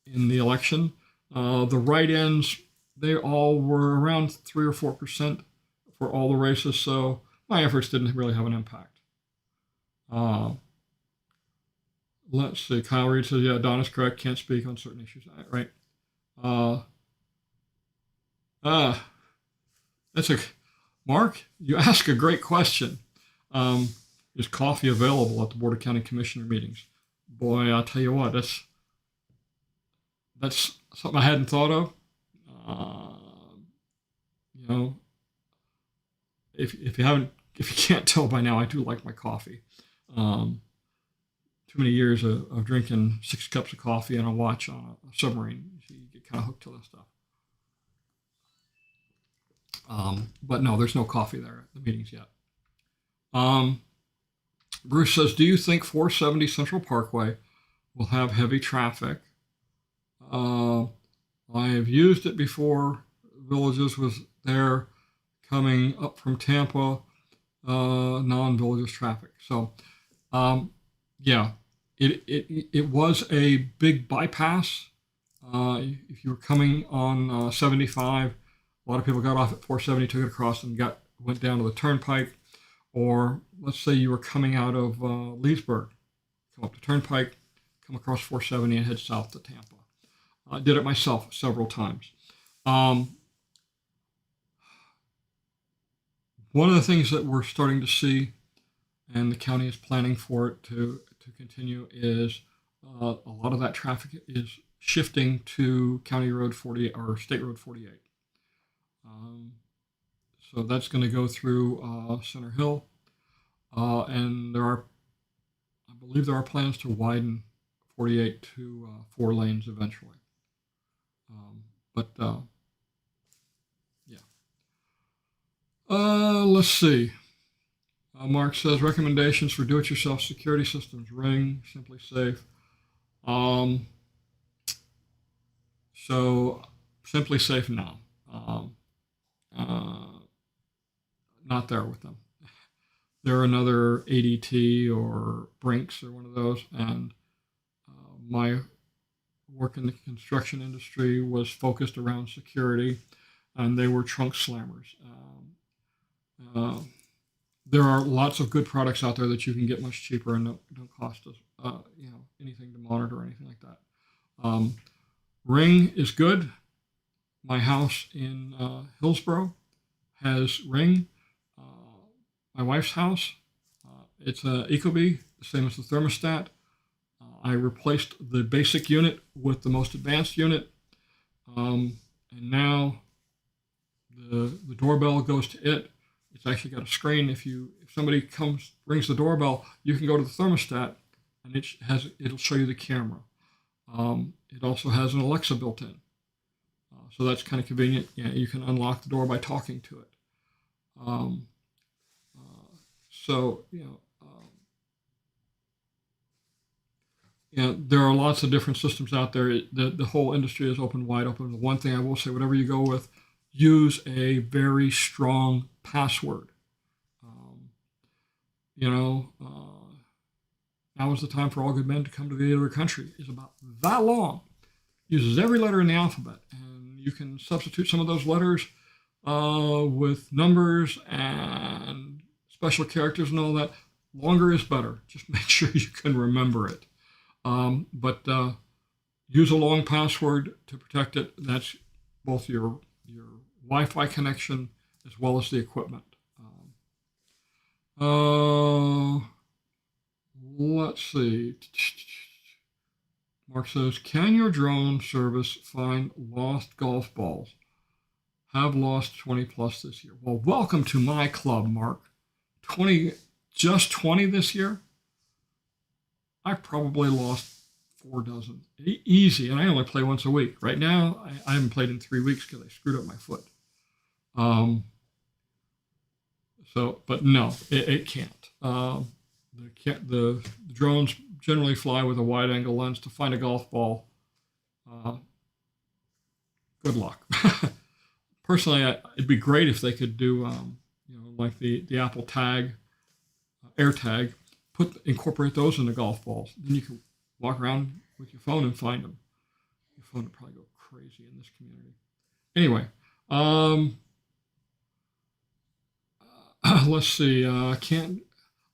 in the election. The write-ins, they all were around 3 or 4% for all the races. So my efforts didn't really have an impact. Uh, let's see. Kyle Reed says, yeah, Donna's correct. Can't speak on certain issues. Right. Uh, uh, that's a Mark. You ask a great question. Um, is coffee available at the Board of County Commissioner meetings? Boy, I'll tell you what. That's something I hadn't thought of. Uh, you know, if you can't tell by now, I do like my coffee. Um, Too many years of drinking 6 cups of coffee and a watch on a submarine, you get kind of hooked to this stuff. But no, there's no coffee there at the meetings yet. Bruce says, do you think 470 Central Parkway will have heavy traffic? I have used it before. Villages was there coming up from Tampa, non-Villages traffic. So, yeah, it was a big bypass. If you were coming on 75, a lot of people got off at 470, took it across, and went down to the turnpike. Or let's say you were coming out of Leesburg, come up the turnpike, come across 470 and head south to Tampa. I did it myself several times. One of the things that we're starting to see, and the county is planning for it to continue, is a lot of that traffic is shifting to County Road 48 or State Road 48. So that's going to go through Center Hill, and I believe there are plans to widen 48 to 4 lanes eventually. But yeah. Let's see. Mark says recommendations for do-it-yourself security systems: Ring, Simply Safe. So Simply Safe, no. Not there with them. They're another ADT or Brinks or one of those, and my work in the construction industry was focused around security, and they were trunk slammers. There are lots of good products out there that you can get much cheaper and don't cost us, anything to monitor or anything like that. Ring is good. My house in Hillsborough has Ring. My wife's house, it's an Ecobee, the same as the thermostat. I replaced the basic unit with the most advanced unit, and now the doorbell goes to it. It's actually got a screen. If somebody rings the doorbell, you can go to the thermostat, and it'll show you the camera. It also has an Alexa built in, so that's kind of convenient. Yeah, you can unlock the door by talking to it. So there are lots of different systems out there. The whole industry is wide open. The one thing I will say, whatever you go with, use a very strong password. Now is the time for all good men to come to the other country is about that long. Uses every letter in the alphabet, and you can substitute some of those letters with numbers and special characters and all that. Longer is better. Just make sure you can remember it. But use a long password to protect it. That's both your Wi-Fi connection as well as the equipment. Let's see. Mark says, can your drone service find lost golf balls? Have lost 20 plus this year. Well, welcome to my club, Mark. 20 this year? I've probably lost 4 dozen. Easy, and I only play once a week. Right now, I haven't played in 3 weeks because I screwed up my foot. But no, it can't. The drones generally fly with a wide-angle lens. To find a golf ball, good luck. Personally, it'd be great if they could do, like the Apple Tag AirTag, incorporate those into golf balls. Then you can walk around with your phone and find them. Your phone would probably go crazy in this community. Anyway, let's see. I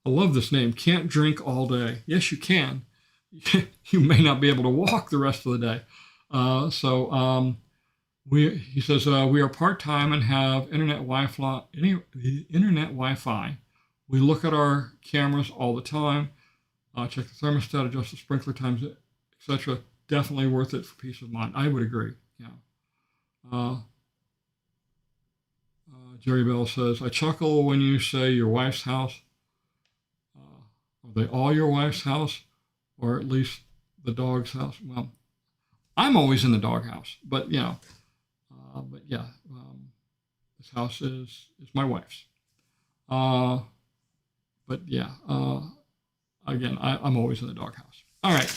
love this name. Can't drink all day. Yes, you can. You may not be able to walk the rest of the day. He says we are part-time and have internet Wi-Fi. We look at our cameras all the time. Check the thermostat, adjust the sprinkler times, etc. Definitely worth it for peace of mind. I would agree. Yeah. Jerry Bell says, I chuckle when you say your wife's house. Are they all your wife's house, or at least the dog's house? Well, I'm always in the doghouse, but yeah, this house is my wife's. But yeah, again, I'm always in the doghouse. All right,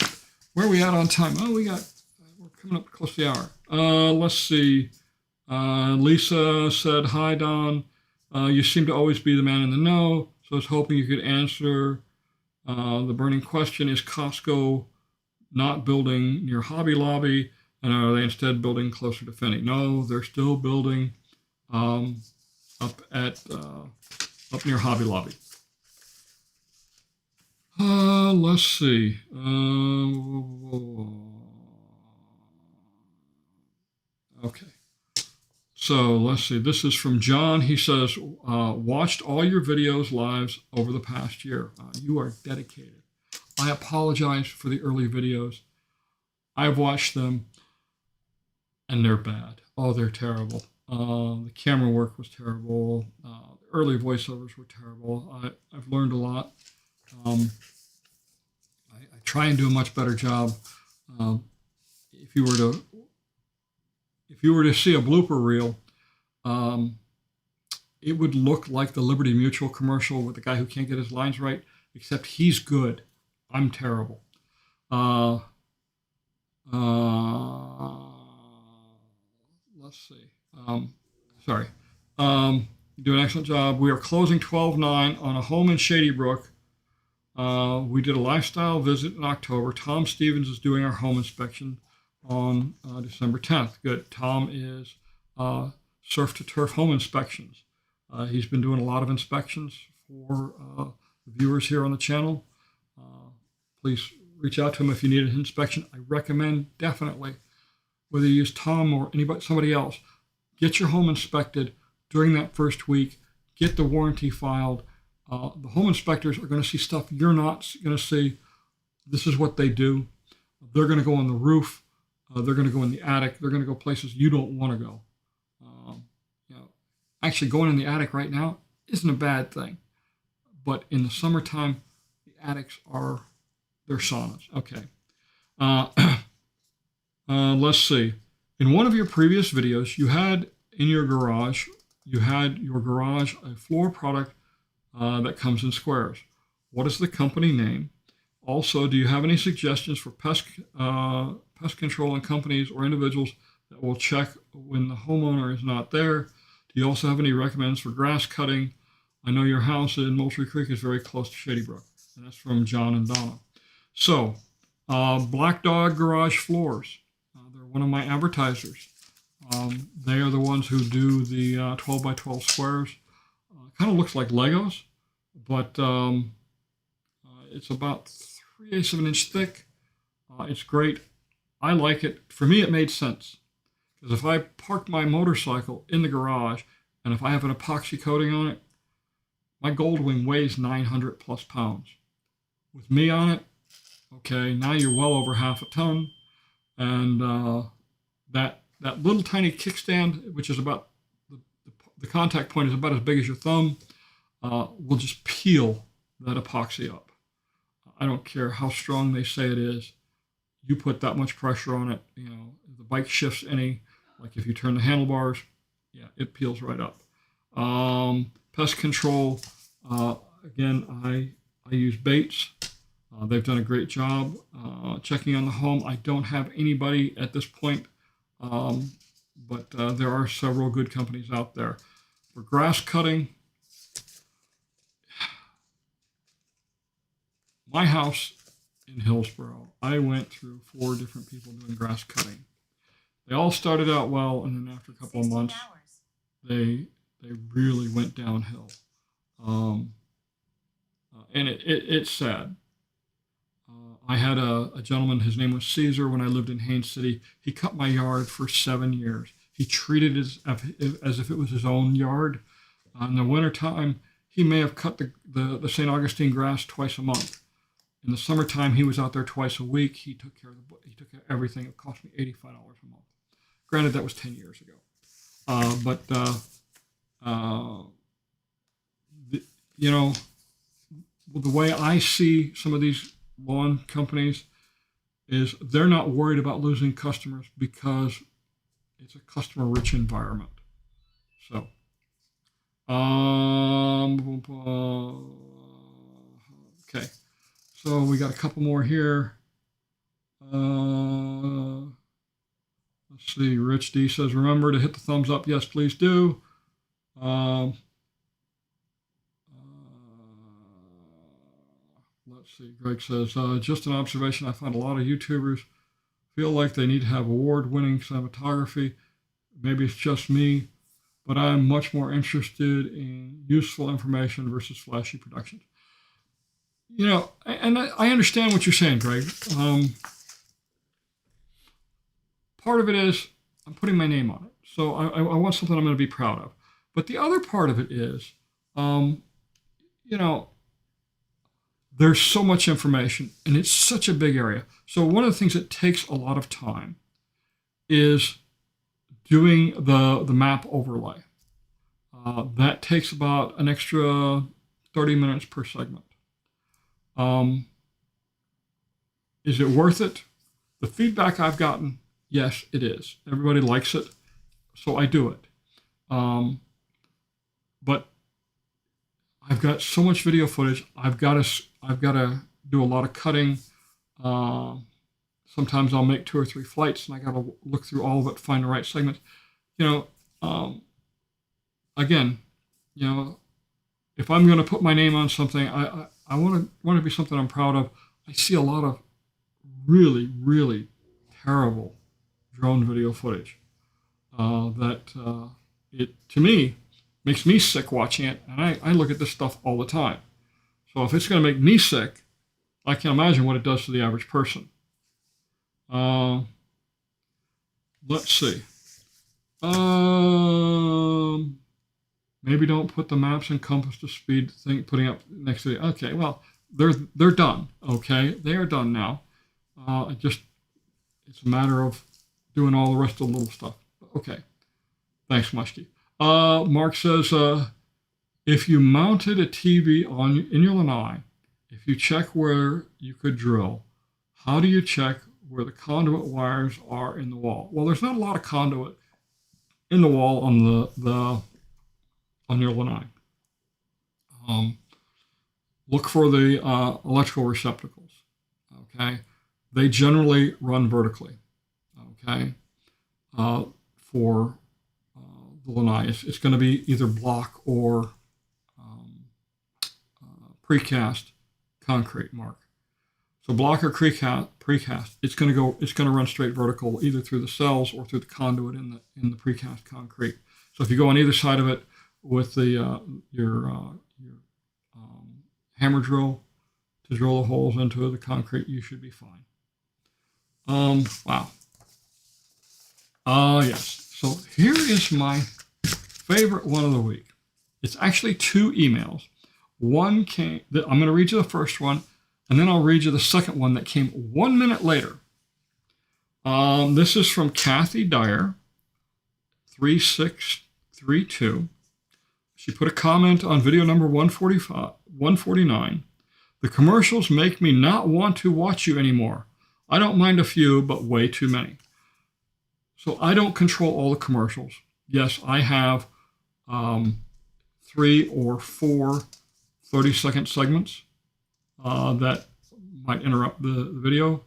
where are we at on time? Oh, we're coming up close to the hour. Let's see. Lisa said, hi, Don. You seem to always be the man in the know, so I was hoping you could answer the burning question. Is Costco not building near Hobby Lobby, and are they instead building closer to Finney? No, they're still building up near Hobby Lobby. Let's see. Okay. So let's see. This is from John. He says, watched all your videos lives over the past year. You are dedicated. I apologize for the early videos. I've watched them, and they're bad. Oh, they're terrible. The camera work was terrible. The early voiceovers were terrible. I've learned a lot. I try and do a much better job. If you were to see a blooper reel, it would look like the Liberty Mutual commercial with the guy who can't get his lines right, except he's good. I'm terrible. Let's see. Sorry. You do an excellent job. We are closing 12/9 on a home in Shady Brook. We did a lifestyle visit in October. Tom Stevens is doing our home inspection on December 10th. Good. Tom is Surf to Turf Home Inspections. He's been doing a lot of inspections for the viewers here on the channel. Please reach out to him if you need an inspection. I recommend definitely, whether you use Tom or somebody else, get your home inspected during that first week. Get the warranty filed. The home inspectors are going to see stuff you're not going to see. This is what they do. They're going to go on the roof. They're going to go in the attic. They're going to go places you don't want to go. Actually, going in the attic right now isn't a bad thing. But in the summertime, the attics they're saunas. Okay. Let's see. In one of your previous videos, you had your garage a floor product that comes in squares. What is the company name? Also, do you have any suggestions for pest control and companies or individuals that will check when the homeowner is not there? Do you also have any recommendations for grass cutting? I know your house in Moultrie Creek is very close to Shady Brook. And that's from John and Donna. So, Black Dog Garage Floors. They're one of my advertisers. They are the ones who do the 12 by 12 squares. Kind of looks like Legos, but it's about 3/8 of an inch thick. It's great. I like it. For me, it made sense. Because if I parked my motorcycle in the garage, and if I have an epoxy coating on it, my Goldwing weighs 900 plus pounds. With me on it, okay, now you're well over half a ton. And that little tiny kickstand, which is about, the contact point is about as big as your thumb, will just peel that epoxy up. I don't care how strong they say it is. You put that much pressure on it, if the bike shifts any, like if you turn the handlebars, yeah, it peels right up. Pest control, again, I use Bates. They've done a great job checking on the home. I don't have anybody at this point, but there are several good companies out there. For grass cutting, my house in Hillsboro, I went through 4 different people doing grass cutting. They all started out well, and then after a couple of months, they really went downhill. And it's sad. I had a gentleman, his name was Caesar, when I lived in Haines City. He cut my yard for 7 years. He treated it as if it was his own yard. In the wintertime, he may have cut the St. Augustine grass twice a month. In the summertime, he was out there twice a week. He took care of everything. It cost me $85 a month. Granted, that was 10 years ago. The way I see some of these lawn companies is they're not worried about losing customers because it's a customer-rich environment. So, okay. So we got a couple more here. Let's see. Rich D says, remember to hit the thumbs up. Yes, please do. Let's see. Greg says, just an observation. I find a lot of YouTubers feel like they need to have award-winning cinematography. Maybe it's just me, but I'm much more interested in useful information versus flashy productions. And I understand what you're saying, Greg. Part of it is I'm putting my name on it. So I want something I'm going to be proud of. But the other part of it is, there's so much information and it's such a big area. So one of the things that takes a lot of time is doing the map overlay. That takes about an extra 30 minutes per segment. Is it worth it? The feedback I've gotten, yes, it is. Everybody likes it, so I do it. But I've got so much video footage. I've got to do a lot of cutting. Sometimes I'll make 2 or 3 flights, and I got to look through all of it, find the right segments. Again, if I'm going to put my name on something, I want to be something I'm proud of. I see a lot of really, really terrible drone video footage that it, to me, makes me sick watching it, and I look at this stuff all the time. So if it's going to make me sick, I can imagine what it does to the average person. Let's see. Maybe don't put the maps and compass to speed thing putting up next to it. Okay, well, they're done. Okay, they are done now. It's a matter of doing all the rest of the little stuff. Okay, thanks, Muskie. Mark says, if you mounted a TV in your lanai, if you check where you could drill, how do you check where the conduit wires are in the wall? Well, there's not a lot of conduit in the wall on on your lanai. Look for the electrical receptacles. Okay, they generally run vertically. Okay, for the lanai, it's going to be either block or precast concrete, Mark. So block or precast, it's going to run straight vertical either through the cells or through the conduit in the precast concrete. So if you go on either side of it with your hammer drill to drill the holes into the concrete, you should be fine. Wow. Yes. So here is my favorite one of the week. It's actually 2 emails. One came, I'm going to read you the first one, and then I'll read you the second one that came 1 minute later. This is from Kathy Dyer, 3632. She put a comment on video number 149. The commercials make me not want to watch you anymore. I don't mind a few, but way too many. So I don't control all the commercials. Yes, I have 3 or 4 30-second segments that might interrupt the video.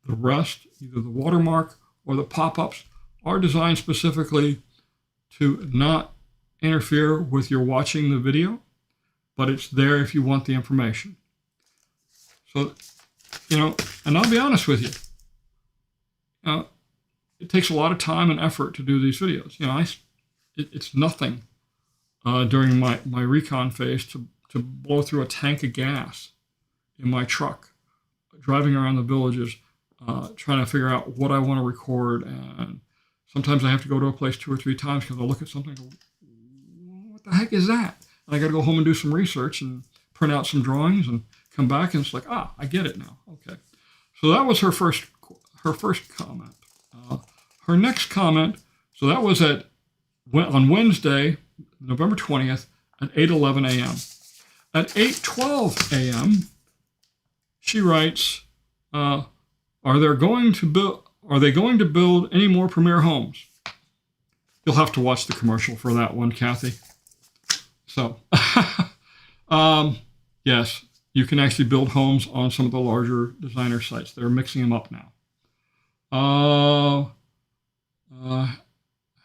The rest, either the watermark or the pop-ups, are designed specifically to not interfere with your watching the video, but it's there if you want the information. So, and I'll be honest with you, it takes a lot of time and effort to do these videos. It's nothing during my recon phase to blow through a tank of gas in my truck, driving around the villages, trying to figure out what I want to record. And sometimes I have to go to a place 2 or 3 times because I'll look at something and go, what the heck is that? And I got to go home and do some research and print out some drawings and come back, and it's like, I get it now. Okay. So that was her first comment. Her next comment, so that was on Wednesday, November 20th at 8:11 a.m. At 8:12 a.m., she writes, are they going to build any more premier homes? You'll have to watch the commercial for that one, Kathy. So, yes, you can actually build homes on some of the larger designer sites. They're mixing them up now.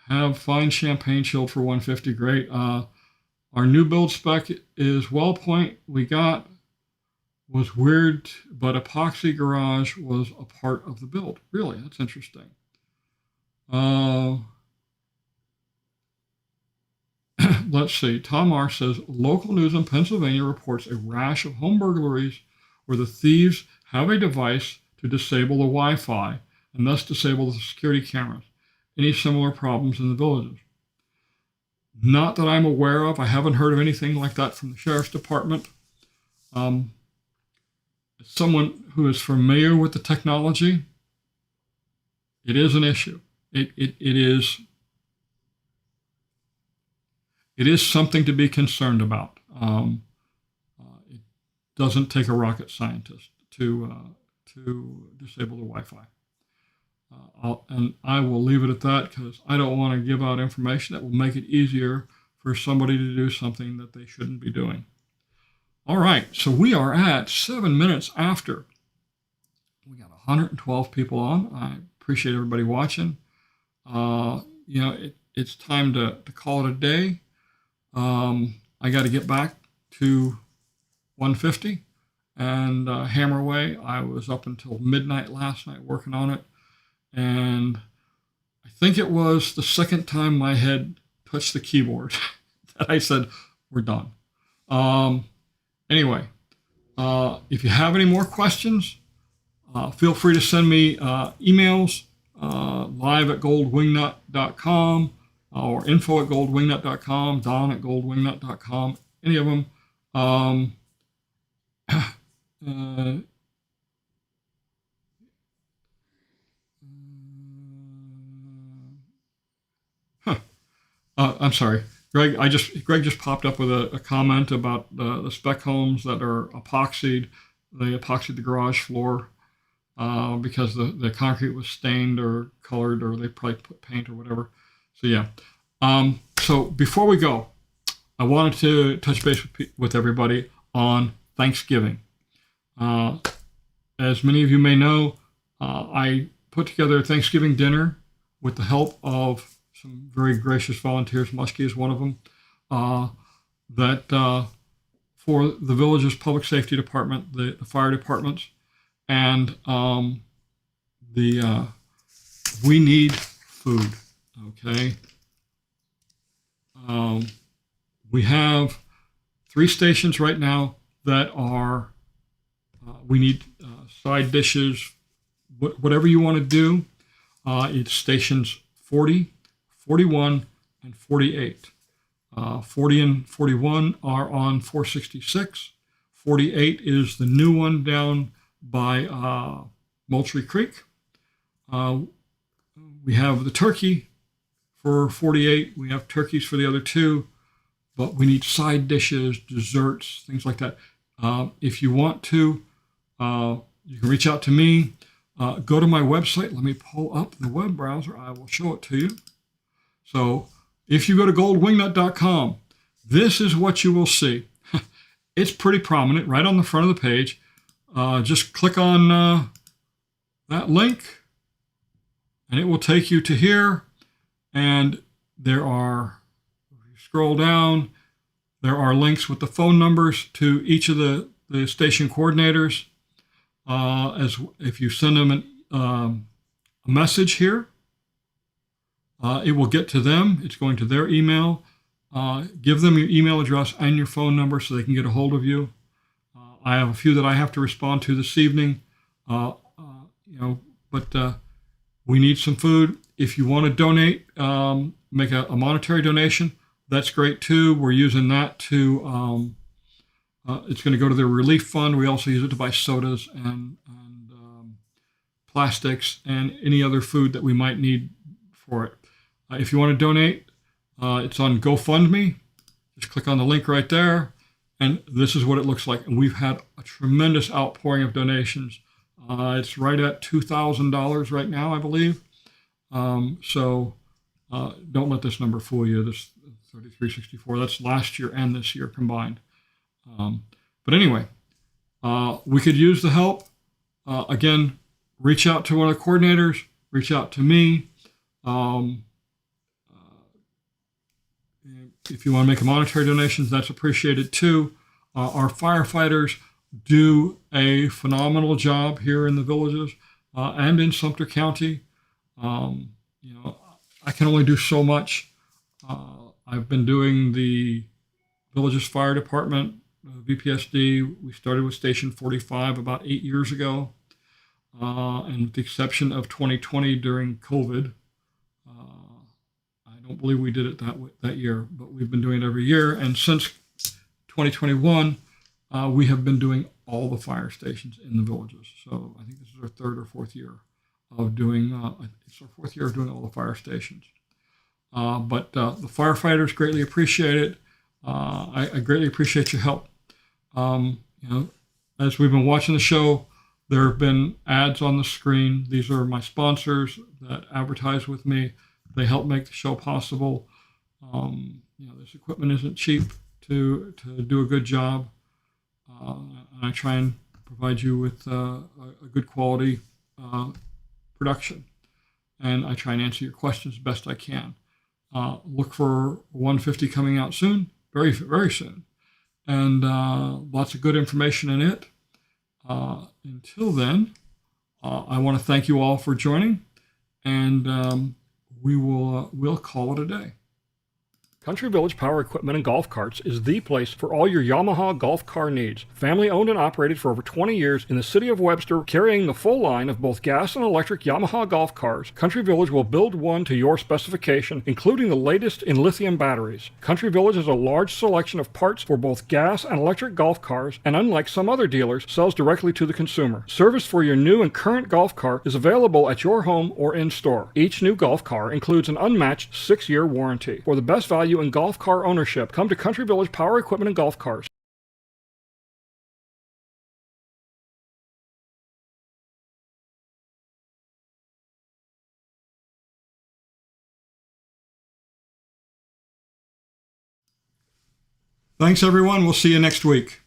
Have fine champagne chilled for 150. Great. Our new build spec is Well Point. We got was weird, but epoxy garage was a part of the build. Really, that's interesting. Let's see. Tom R. says, local news in Pennsylvania reports a rash of home burglaries where the thieves have a device to disable the Wi-Fi and thus disable the security cameras. Any similar problems in the villages? Not that I'm aware of. I haven't heard of anything like that from the sheriff's department. As someone who is familiar with the technology, it is an issue. It is something to be concerned about. It doesn't take a rocket scientist to disable the Wi-Fi. And I will leave it at that because I don't want to give out information that will make it easier for somebody to do something that they shouldn't be doing. All right, so we are at 7 minutes after. We got 112 people on. I appreciate everybody watching. It's time to call it a day. I got to get back to 150 and hammer away. I was up until midnight last night working on it. And I think it was the second time my head touched the keyboard that I said, we're done. Anyway, if you have any more questions, feel free to send me emails live@goldwingnut.com or info@goldwingnut.com, don@goldwingnut.com, any of them. I'm sorry, Greg. Greg just popped up with a comment about the spec homes that are epoxied. They epoxied the garage floor because the concrete was stained or colored, or they probably put paint or whatever. So yeah. So before we go, I wanted to touch base with everybody on Thanksgiving. As many of you may know, I put together a Thanksgiving dinner with the help of some very gracious volunteers. Muskie is one of them. For the village's public safety department, the fire departments, and we need food. Okay. We have 3 stations right now that are. We need side dishes, whatever you want to do. It's stations 40, 41, and 48. 40 and 41 are on 466. 48 is the new one down by Moultrie Creek. We have the turkey for 48. We have turkeys for the other 2, but we need side dishes, desserts, things like that. If you want to, you can reach out to me. Go to my website. Let me pull up the web browser. I will show it to you. So if you go to goldwingnut.com, this is what you will see. It's pretty prominent right on the front of the page. Just click on that link and it will take you to here. And there are, if you scroll down, there are links with the phone numbers to each of the station coordinators. as if you send them a message here, it will get to them. It's going to their email. Give them your email address and your phone number so they can get a hold of you. I have a few that I have to respond to this evening, but we need some food. If you want to donate, make a monetary donation, that's great too. We're using that to, it's going to go to the relief fund. We also use it to buy sodas and plastics and any other food that we might need for it. If you want to donate, it's on GoFundMe. Just click on the link right there. And this is what it looks like. And we've had a tremendous outpouring of donations. It's right at $2,000 right now, I believe. So don't let this number fool you. This 3364, that's last year and this year combined. But anyway, we could use the help. Again, reach out to one of the coordinators, reach out to me. If you want to make a monetary donation, that's appreciated too. Our firefighters do a phenomenal job here in the villages and in Sumter County. I can only do so much. I've been doing the villages fire department, VPSD. We started with Station 45 about 8 years ago. And with the exception of 2020 during COVID, I don't believe we did it that year, but we've been doing it every year. And since 2021, we have been doing all the fire stations in the villages. So I think this is our third or fourth year of doing, it's our fourth year of doing all the fire stations. But the firefighters greatly appreciate it. I greatly appreciate your help. As we've been watching the show, there have been ads on the screen. These are my sponsors that advertise with me. They help make the show possible. This equipment isn't cheap to do a good job. And I try and provide you with a good quality production. And I try and answer your questions best I can. Look for 150 coming out soon, very, very soon. And lots of good information in it. Until then, I want to thank you all for joining, and we'll call it a day. Country Village Power Equipment and Golf Carts is the place for all your Yamaha golf car needs. Family owned and operated for over 20 years in the city of Webster, carrying the full line of both gas and electric Yamaha golf cars. Country Village will build one to your specification, including the latest in lithium batteries. Country Village has a large selection of parts for both gas and electric golf cars, and unlike some other dealers, sells directly to the consumer. Service for your new and current golf car is available at your home or in store. Each new golf car includes an unmatched 6-year warranty. For the best value in golf car ownership, come to Country Village Power Equipment and Golf Cars. Thanks, everyone. We'll see you next week.